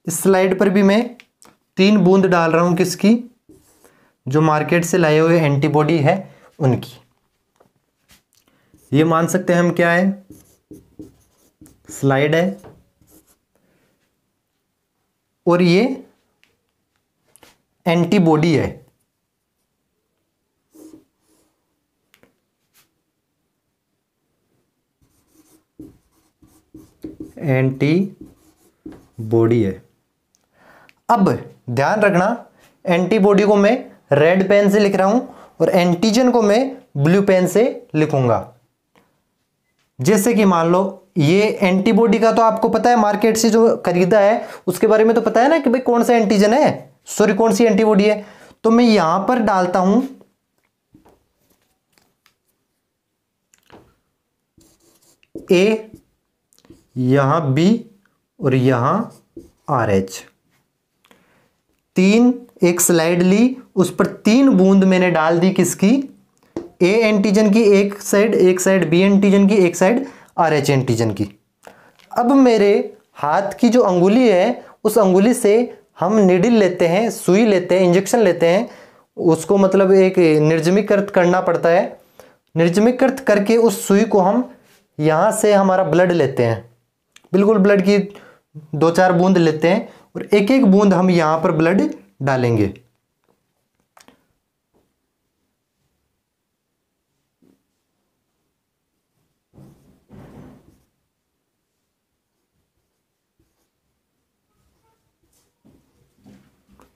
इस स्लाइड पर भी मैं 3 बूंद डाल रहा हूं, किसकी, जो मार्केट से लाए हुए एंटीबॉडी है उनकी। ये मान सकते हैं हम क्या है, स्लाइड है, और ये एंटीबॉडी है। एंटीबॉडी है। अब ध्यान रखना, एंटीबॉडी को मैं रेड पेन से लिख रहा हूं और एंटीजन को मैं ब्लू पेन से लिखूंगा। जैसे कि मान लो ये एंटीबॉडी का तो आपको पता है, मार्केट से जो खरीदा है उसके बारे में तो पता है ना कि भाई कौन सा एंटीजन है, सॉरी कौन सी एंटीबॉडी है। तो मैं यहां पर डालता हूं ए, यहां बी और यहां RH। 3 एक स्लाइड ली, उस पर 3 बूंद मैंने डाल दी, किसकी, ए एंटीजन की एक साइड बी एंटीजन की, एक साइड RH एंटीजन की। अब मेरे हाथ की जो अंगुली है उस अंगुली से हम निडिल लेते हैं, सुई लेते हैं, इंजेक्शन लेते हैं, उसको मतलब एक निर्जमीकृत करना पड़ता है। निर्जमीकृत करके उस सुई को हम यहां से हमारा ब्लड लेते हैं, बिल्कुल ब्लड की 2-4 बूंद लेते हैं और एक एक बूंद हम यहां पर ब्लड डालेंगे।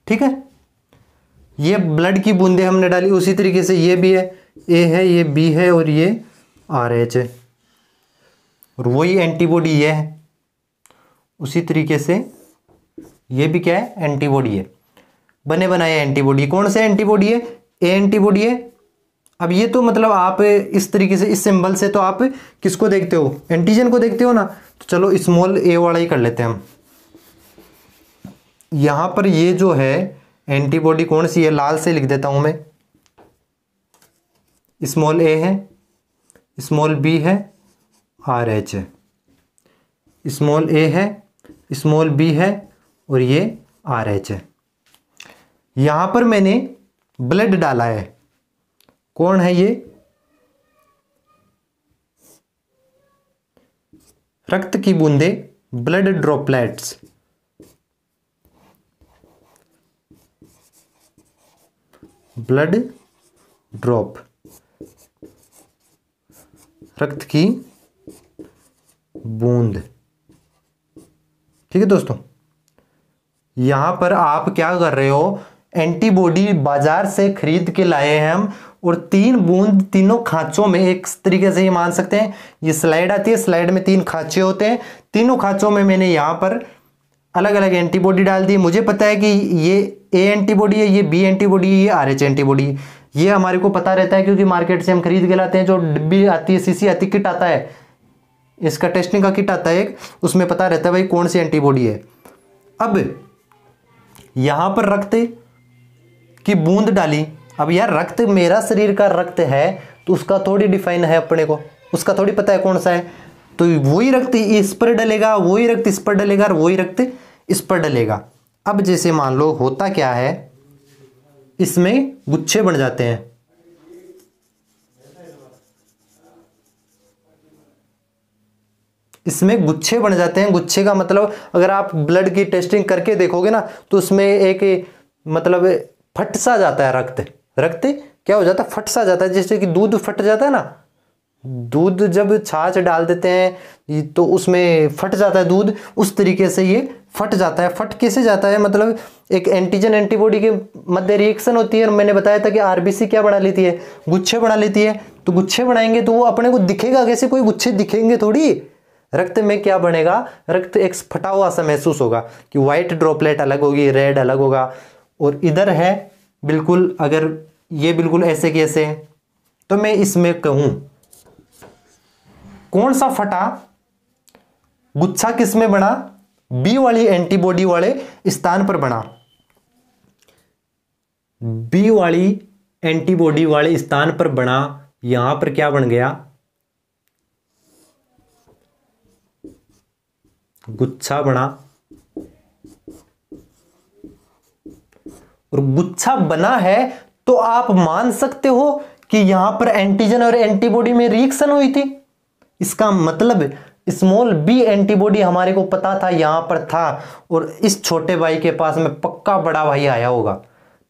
ठीक है, ये ब्लड की बूंदें हमने डाली। उसी तरीके से ये भी है, ए है, ये बी है और ये RH है, और वही एंटीबॉडी ये है। उसी तरीके से ये भी क्या है, एंटीबॉडी है, बने बनाए एंटीबॉडी। कौन से एंटीबॉडी है, ए एंटीबॉडी है। अब ये तो मतलब आप इस तरीके से, इस सिंबल से तो आप किसको देखते हो, एंटीजन को देखते हो ना। तो चलो स्मॉल ए वाला ही कर लेते हैं हम। यहां पर ये जो है एंटीबॉडी कौन सी है, लाल से लिख देता हूं मैं, स्मॉल ए है, स्मॉल बी है, RH है, स्मॉल ए है, स्मॉल बी है और ये RH है। यहां पर मैंने ब्लड डाला है। कौन है ये? रक्त की बूंदे, ब्लड ड्रॉपलेट्स। ब्लड ड्रॉप, रक्त की बूंद। ठीक है दोस्तों, यहां पर आप क्या कर रहे हो, एंटीबॉडी बाजार से खरीद के लाए हैं हम, और 3 बूंद तीनों खांचों में, एक तरीके से ये मान सकते हैं, ये स्लाइड आती है, स्लाइड में 3 खांचे होते हैं, तीनों खांचों में मैंने यहां पर अलग अलग एंटीबॉडी डाल दी। मुझे पता है कि ये ए एंटीबॉडी है, ये बी एंटीबॉडी है, ये RH एंटीबॉडी। ये हमारे को पता रहता है क्योंकि मार्केट से हम खरीद के लाते हैं, जो डिब्बी आती है, सीसी आती, किट आता है, इसका टेस्टिंग का किट आता है एक, उसमें पता रहता है भाई कौन सी एंटीबॉडी है। अब यहां पर रक्त की बूंद डाली। अब यार रक्त मेरा शरीर का रक्त है तो उसका थोड़ी डिफाइन है अपने को, उसका थोड़ी पता है कौन सा है, तो वही रक्त इस पर डलेगा, वही रक्त इस पर डलेगा और वही रक्त इस पर डलेगा। अब जैसे मान लो होता क्या है, इसमें गुच्छे बन जाते हैं। इसमें गुच्छे बन जाते हैं। गुच्छे का मतलब अगर आप ब्लड की टेस्टिंग करके देखोगे ना तो उसमें एक मतलब फट सा जाता है रक्त। रक्त क्या हो जाता है, फट सा जाता है, जैसे कि दूध फट जाता है ना, दूध जब छाछ डाल देते हैं तो उसमें फट जाता है दूध, उस तरीके से ये फट जाता है। फट कैसे जाता है, मतलब एक एंटीजन एंटीबॉडी के मध्य रिएक्शन होती है, और मैंने बताया था कि आरबीसी क्या बना लेती है, गुच्छे बना लेती है। तो गुच्छे बनाएंगे तो वो अपने को दिखेगा कैसे, कोई गुच्छे दिखेंगे थोड़ी। रक्त में क्या बनेगा, रक्त एक फटा हुआ सा महसूस होगा कि व्हाइट ड्रॉपलेट अलग होगी, रेड अलग होगा, और इधर है बिल्कुल, अगर ये बिल्कुल ऐसे कैसे, तो मैं इसमें कहूं कौन सा फटा, गुच्छा किस में बना, बी वाली एंटीबॉडी वाले स्थान पर बना। बी वाली एंटीबॉडी वाले स्थान पर बना। यहां पर क्या बन गया, गुच्छा बना, और गुच्छा बना है तो आप मान सकते हो कि यहां पर एंटीजन और एंटीबॉडी में रिएक्शन हुई थी। इसका मतलब स्मॉल बी एंटीबॉडी हमारे को पता था यहां पर था, और इस छोटे भाई के पास में पक्का बड़ा भाई आया होगा,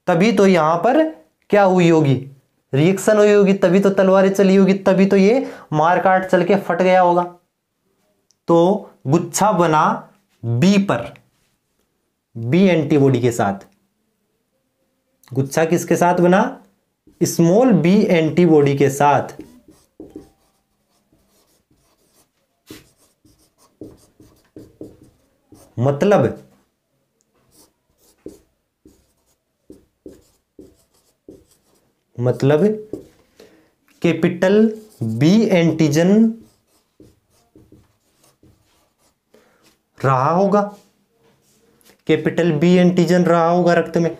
तभी तो यहां पर क्या हुई होगी, रिएक्शन हुई होगी, तभी तो तलवारें चली होगी, तभी तो ये मारकाट चल के फट गया होगा। तो गुच्छा बना बी पर, बी एंटीबॉडी के साथ। गुच्छा किसके साथ बना, स्मॉल बी एंटीबॉडी के साथ। मतलब कैपिटल बी एंटीजन रहा होगा, कैपिटल बी एंटीजन रहा होगा रक्त में।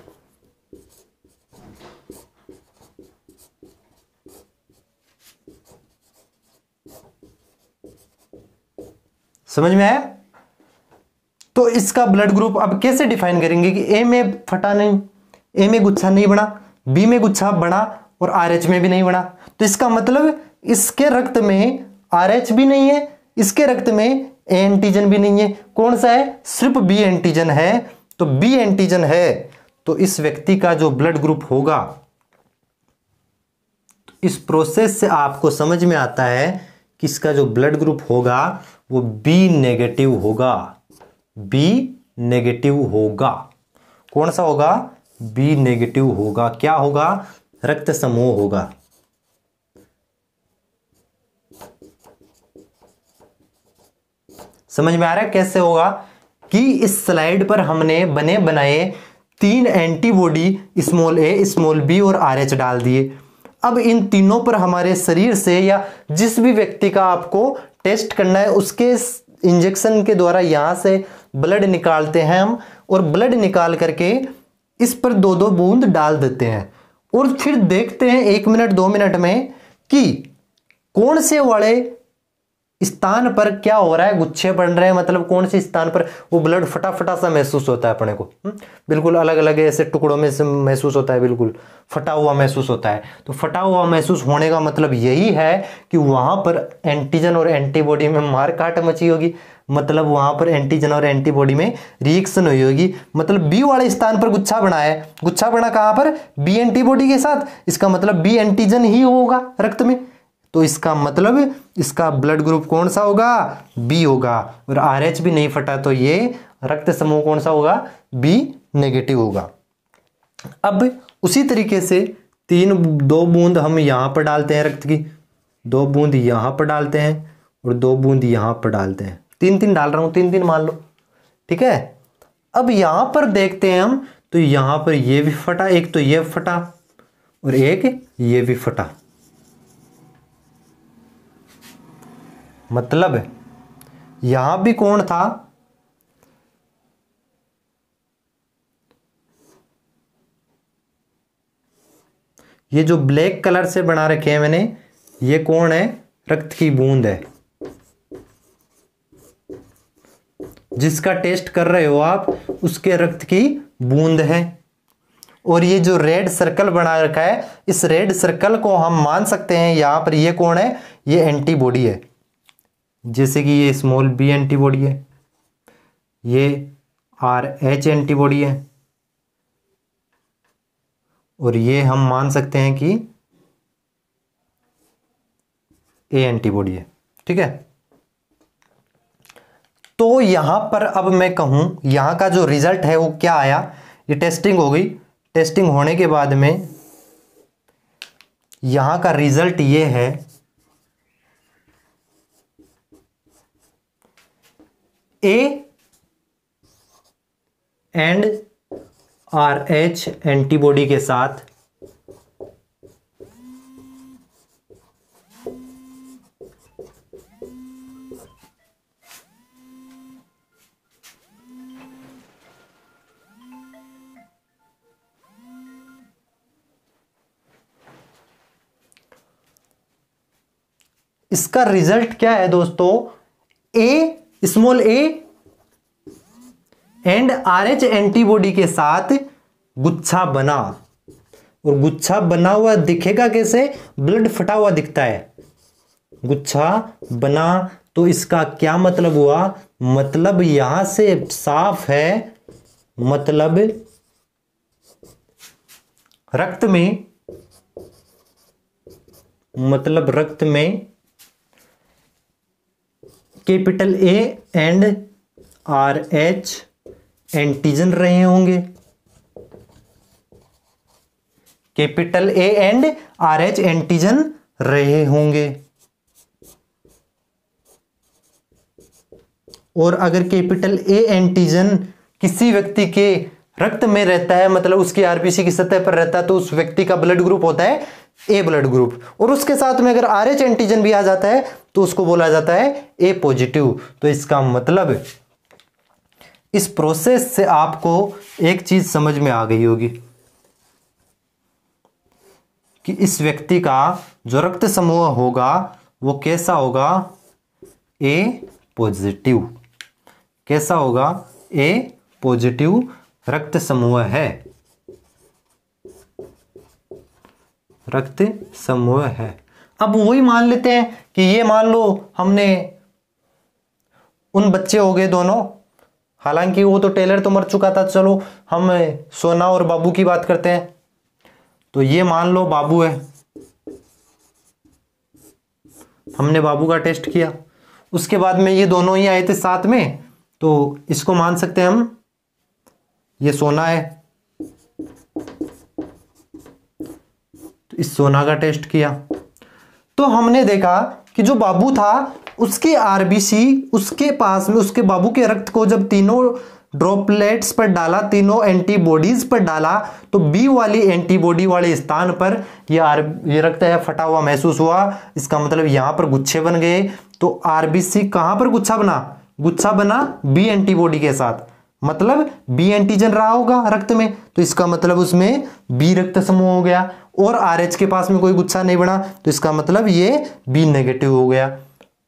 समझ में आया? तो इसका ब्लड ग्रुप अब कैसे डिफाइन करेंगे कि ए में फटा नहीं, ए में गुच्छा नहीं बना, बी में गुच्छा बना और RH में भी नहीं बना। तो इसका मतलब इसके रक्त में RH भी नहीं है, इसके रक्त में ए एंटीजन भी नहीं है। कौन सा है, सिर्फ बी एंटीजन है। तो बी एंटीजन है तो इस व्यक्ति का जो ब्लड ग्रुप होगा, इस प्रोसेस से आपको समझ में आता है कि इसका जो ब्लड ग्रुप होगा वो बी नेगेटिव होगा। बी नेगेटिव होगा। कौन सा होगा, बी नेगेटिव होगा। क्या होगा, रक्त समूह होगा। समझ में आ रहा है कैसे होगा कि इस स्लाइड पर हमने बने बनाए 3 एंटीबॉडी स्मॉल ए, स्मॉल बी और RH डाल दिए। अब इन तीनों पर हमारे शरीर से या जिस भी व्यक्ति का आपको टेस्ट करना है उसके इंजेक्शन के द्वारा यहां से ब्लड निकालते हैं हम, और ब्लड निकाल करके इस पर 2-2 बूंद डाल देते हैं, और फिर देखते हैं 1 मिनट 2 मिनट में कि कौन से वाले स्थान पर क्या हो रहा है, गुच्छे बन रहे हैं, मतलब कौन से स्थान पर वो ब्लड फटा फटा सा महसूस होता है अपने को। बिल्कुल अलग अलग ऐसे टुकड़ों में से महसूस होता है, बिल्कुल फटा हुआ महसूस होता है। तो फटा हुआ महसूस होने का मतलब यही है कि वहां पर एंटीजन और एंटीबॉडी में मार काट मची होगी, मतलब वहां पर एंटीजन और एंटीबॉडी में रिएक्शन हुई होगी। मतलब बी वाले स्थान पर गुच्छा बना है, गुच्छा बना कहां पर, बी एंटीबॉडी के साथ, इसका मतलब बी एंटीजन ही होगा रक्त में। तो इसका मतलब इसका ब्लड ग्रुप कौन सा होगा, बी होगा। और RH भी नहीं फटा तो ये रक्त समूह कौन सा होगा, बी नेगेटिव होगा। अब उसी तरीके से दो बूंद हम यहां पर डालते हैं रक्त की, 2 बूंद यहां पर डालते हैं और 2 बूंद यहां पर डालते हैं, 3 डाल रहा हूं, 3 मान लो, ठीक है। अब यहां पर देखते हैं हम, तो यहां पर ये भी फटा, एक तो ये फटा और एक ये भी फटा, मतलब यहां भी कौन था, ये जो ब्लैक कलर से बना रखे हैं मैंने, ये कौन है, रक्त की बूंद है, जिसका टेस्ट कर रहे हो आप, उसके रक्त की बूंद है। और ये जो रेड सर्कल बना रखा है, इस रेड सर्कल को हम मान सकते हैं यहां पर ये कौन है, ये एंटीबॉडी है। जैसे कि ये स्मॉल बी एंटीबॉडी है, ये RH एंटीबॉडी है, और ये हम मान सकते हैं कि A एंटीबॉडी है, ठीक है। तो यहां पर अब मैं कहूं, यहां का जो रिजल्ट है वो क्या आया, ये टेस्टिंग हो गई। टेस्टिंग होने के बाद में यहां का रिजल्ट ये है, A एंड RH एंटीबॉडी के साथ इसका रिजल्ट क्या है दोस्तों, small a and RH antibody के साथ गुच्छा बना। और गुच्छा बना हुआ दिखेगा कैसे, ब्लड फटा हुआ दिखता है, गुच्छा बना। तो इसका क्या मतलब हुआ, मतलब यहां से साफ है, मतलब रक्त में, मतलब रक्त में capital A and RH antigen रहे होंगे, capital A and RH antigen रहे होंगे। और अगर कैपिटल A एंटीजन किसी व्यक्ति के रक्त में रहता है, मतलब उसकी RBC की सतह पर रहता है, तो उस व्यक्ति का ब्लड ग्रुप होता है A ब्लड ग्रुप। और उसके साथ में अगर RH एंटीजन भी आ जाता है तो उसको बोला जाता है A पॉजिटिव। तो इसका मतलब इस प्रोसेस से आपको एक चीज समझ में आ गई होगी कि इस व्यक्ति का जो रक्त समूह होगा वो कैसा होगा, A पॉजिटिव। कैसा होगा, A पॉजिटिव रक्त समूह है, रक्त समूह है। अब वही मान लेते हैं कि ये मान लो हमने उन बच्चे हो गए दोनों, हालांकि वो तो टेलर तो मर चुका था, चलो हम सोना और बाबू की बात करते हैं। तो ये मान लो बाबू है, हमने बाबू का टेस्ट किया, उसके बाद में ये दोनों ही आए थे साथ में, तो इसको मान सकते हैं हम, ये सोना है, तो इस सोना का टेस्ट किया तो हमने देखा कि जो बाबू था उसके RBC उसके पास में, उसके बाबू के रक्त को जब तीनों ड्रॉपलेट्स पर डाला, तीनों एंटीबॉडीज पर डाला, तो बी वाली एंटीबॉडी वाले स्थान पर ये रक्त है फटा हुआ महसूस हुआ। इसका मतलब यहां पर गुच्छे बन गए। तो RBC कहां पर गुच्छा बना, गुच्छा बना बी एंटीबॉडी के साथ, मतलब बी एंटीजन रहा होगा रक्त में, तो इसका मतलब उसमें बी रक्त समूह हो गया। और RH के पास में कोई गुच्छा नहीं बना, तो इसका मतलब ये B नेगेटिव हो गया।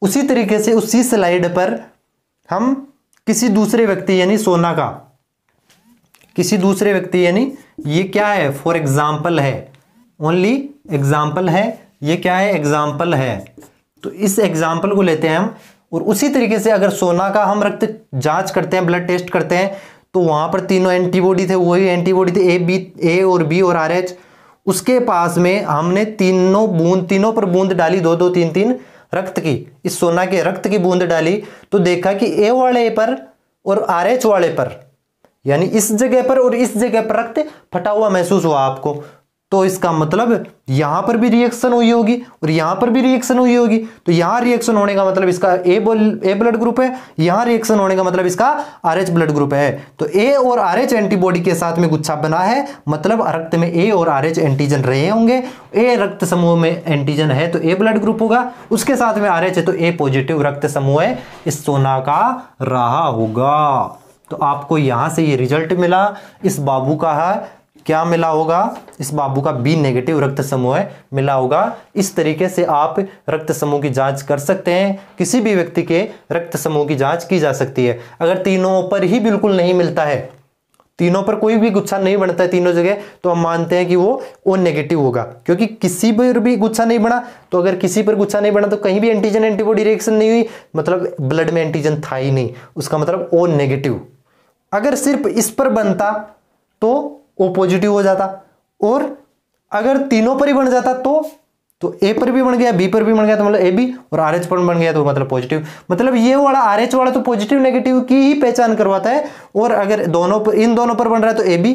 उसी तरीके से उसी स्लाइड पर हम किसी दूसरे व्यक्ति यानी सोना का, किसी दूसरे व्यक्ति यानी ये क्या है, फॉर एग्जाम्पल है, ओनली एग्जाम्पल है, ये क्या है, एग्जाम्पल है। तो इस एग्जाम्पल को लेते हैं हम, और उसी तरीके से अगर सोना का हम रक्त जांच करते हैं, ब्लड टेस्ट करते हैं, तो वहां पर तीनों एंटीबॉडी थे, वही एंटीबॉडी थे ए और बी और RH। उसके पास में हमने तीनों पर बूंद डाली, 2-2 3-3 रक्त की, इस सोना के रक्त की बूंद डाली, तो देखा कि ए वाले पर और RH वाले पर, यानी इस जगह पर और इस जगह पर रक्त फटा हुआ महसूस हुआ आपको। तो इसका मतलब यहां पर भी रिएक्शन हुई होगी और यहां पर भी रिएक्शन हुई होगी। तो यहां रिएक्शन होने का मतलब इसका ए ब्लड ग्रुप है, यहां रिएक्शन होने का मतलब इसका RH ब्लड ग्रुप है। तो ए और RH एंटीबॉडी के साथ में गुच्छा बना है, मतलब रक्त में ए और RH एंटीजन रहे होंगे। ए रक्त समूह में एंटीजन है तो ए ब्लड ग्रुप होगा, उसके साथ में RH है तो ए पॉजिटिव रक्त समूह है, इस सोना का रहा होगा। तो आपको यहां से ये रिजल्ट मिला, इस बाबू का है क्या मिला होगा, इस बाबू का B नेगेटिव रक्त समूह है मिला होगा। इस तरीके से आप रक्त समूह की जांच कर सकते हैं, किसी भी व्यक्ति के रक्त समूह की जांच की जा सकती है। अगर तीनों पर ही बिल्कुल नहीं मिलता है, तीनों पर कोई भी गुच्छा नहीं बनता है तीनों जगह, तो हम मानते हैं कि वो O नेगेटिव होगा, क्योंकि किसी पर भी गुच्छा नहीं बना। तो अगर किसी पर गुच्छा नहीं बना तो कहीं भी एंटीजन एंटीबॉडी रिएक्शन नहीं हुई, मतलब ब्लड में एंटीजन था ही नहीं, उसका मतलब O नेगेटिव। अगर सिर्फ इस पर बनता तो O पॉजिटिव हो जाता, और अगर तीनों पर ही बन जाता तो A पर भी बन गया, B पर भी बन गया तो मतलब AB, और RH पर बन गया तो मतलब पॉजिटिव। मतलब ये वाला RH वाला तो पॉजिटिव नेगेटिव की ही पहचान करवाता है। और अगर दोनों पर, इन दोनों पर बन रहा है तो AB,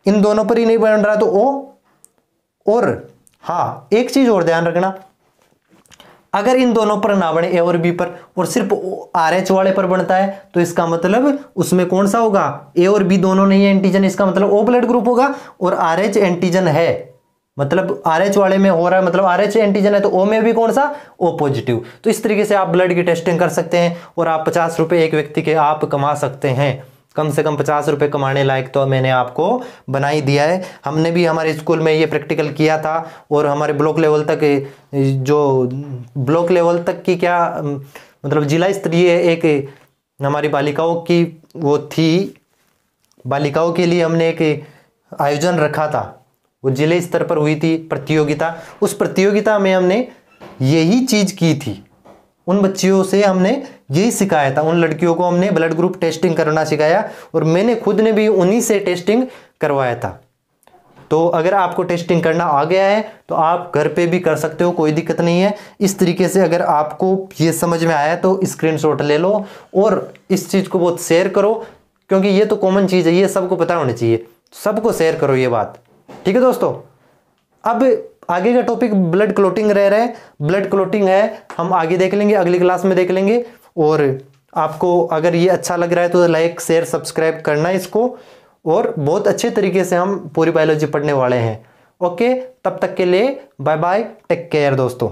इन दोनों पर ही नहीं बन रहा है तो O। और हाँ, एक चीज और ध्यान रखना, अगर इन दोनों पर ना बने A और B पर, और सिर्फ RH वाले पर बनता है, तो इसका मतलब उसमें कौन सा होगा, A और B दोनों नहीं है एंटीजन, इसका मतलब O ब्लड ग्रुप होगा। और RH एंटीजन है, मतलब RH वाले में हो रहा है, मतलब RH एंटीजन है तो O में भी कौन सा, O पॉजिटिव। तो इस तरीके से आप ब्लड की टेस्टिंग कर सकते हैं, और आप 50 रुपए एक व्यक्ति के आप कमा सकते हैं। कम से कम 50 रुपए कमाने लायक तो मैंने आपको बना ही दिया है। हमने भी हमारे स्कूल में ये प्रैक्टिकल किया था, और हमारे ब्लॉक लेवल तक, जो ब्लॉक लेवल तक की क्या मतलब जिला स्तरीय एक हमारी बालिकाओं की वो थी, बालिकाओं के लिए हमने एक आयोजन रखा था, वो जिले स्तर पर हुई थी प्रतियोगिता। उस प्रतियोगिता में हमने यही चीज की थी, उन बच्चियों से हमने यही सिखाया था, उन लड़कियों को हमने ब्लड ग्रुप टेस्टिंग करना सिखाया, और मैंने खुद ने भी उन्हीं से टेस्टिंग करवाया था। तो अगर आपको टेस्टिंग करना आ गया है तो आप घर पे भी कर सकते हो, कोई दिक्कत नहीं है। इस तरीके से अगर आपको ये समझ में आया तो स्क्रीनशॉट ले लो, और इस चीज़ को बहुत शेयर करो, क्योंकि ये तो कॉमन चीज़ है, ये सबको पता होनी चाहिए, सबको शेयर करो ये बात, ठीक है दोस्तों। अब आगे का टॉपिक ब्लड क्लॉटिंग रह रहा है, ब्लड क्लॉटिंग है, हम आगे देख लेंगे, अगली क्लास में देख लेंगे। और आपको अगर ये अच्छा लग रहा है तो लाइक शेयर सब्सक्राइब करना इसको, और बहुत अच्छे तरीके से हम पूरी बायोलॉजी पढ़ने वाले हैं। ओके, तब तक के लिए बाय बाय, टेक केयर दोस्तों।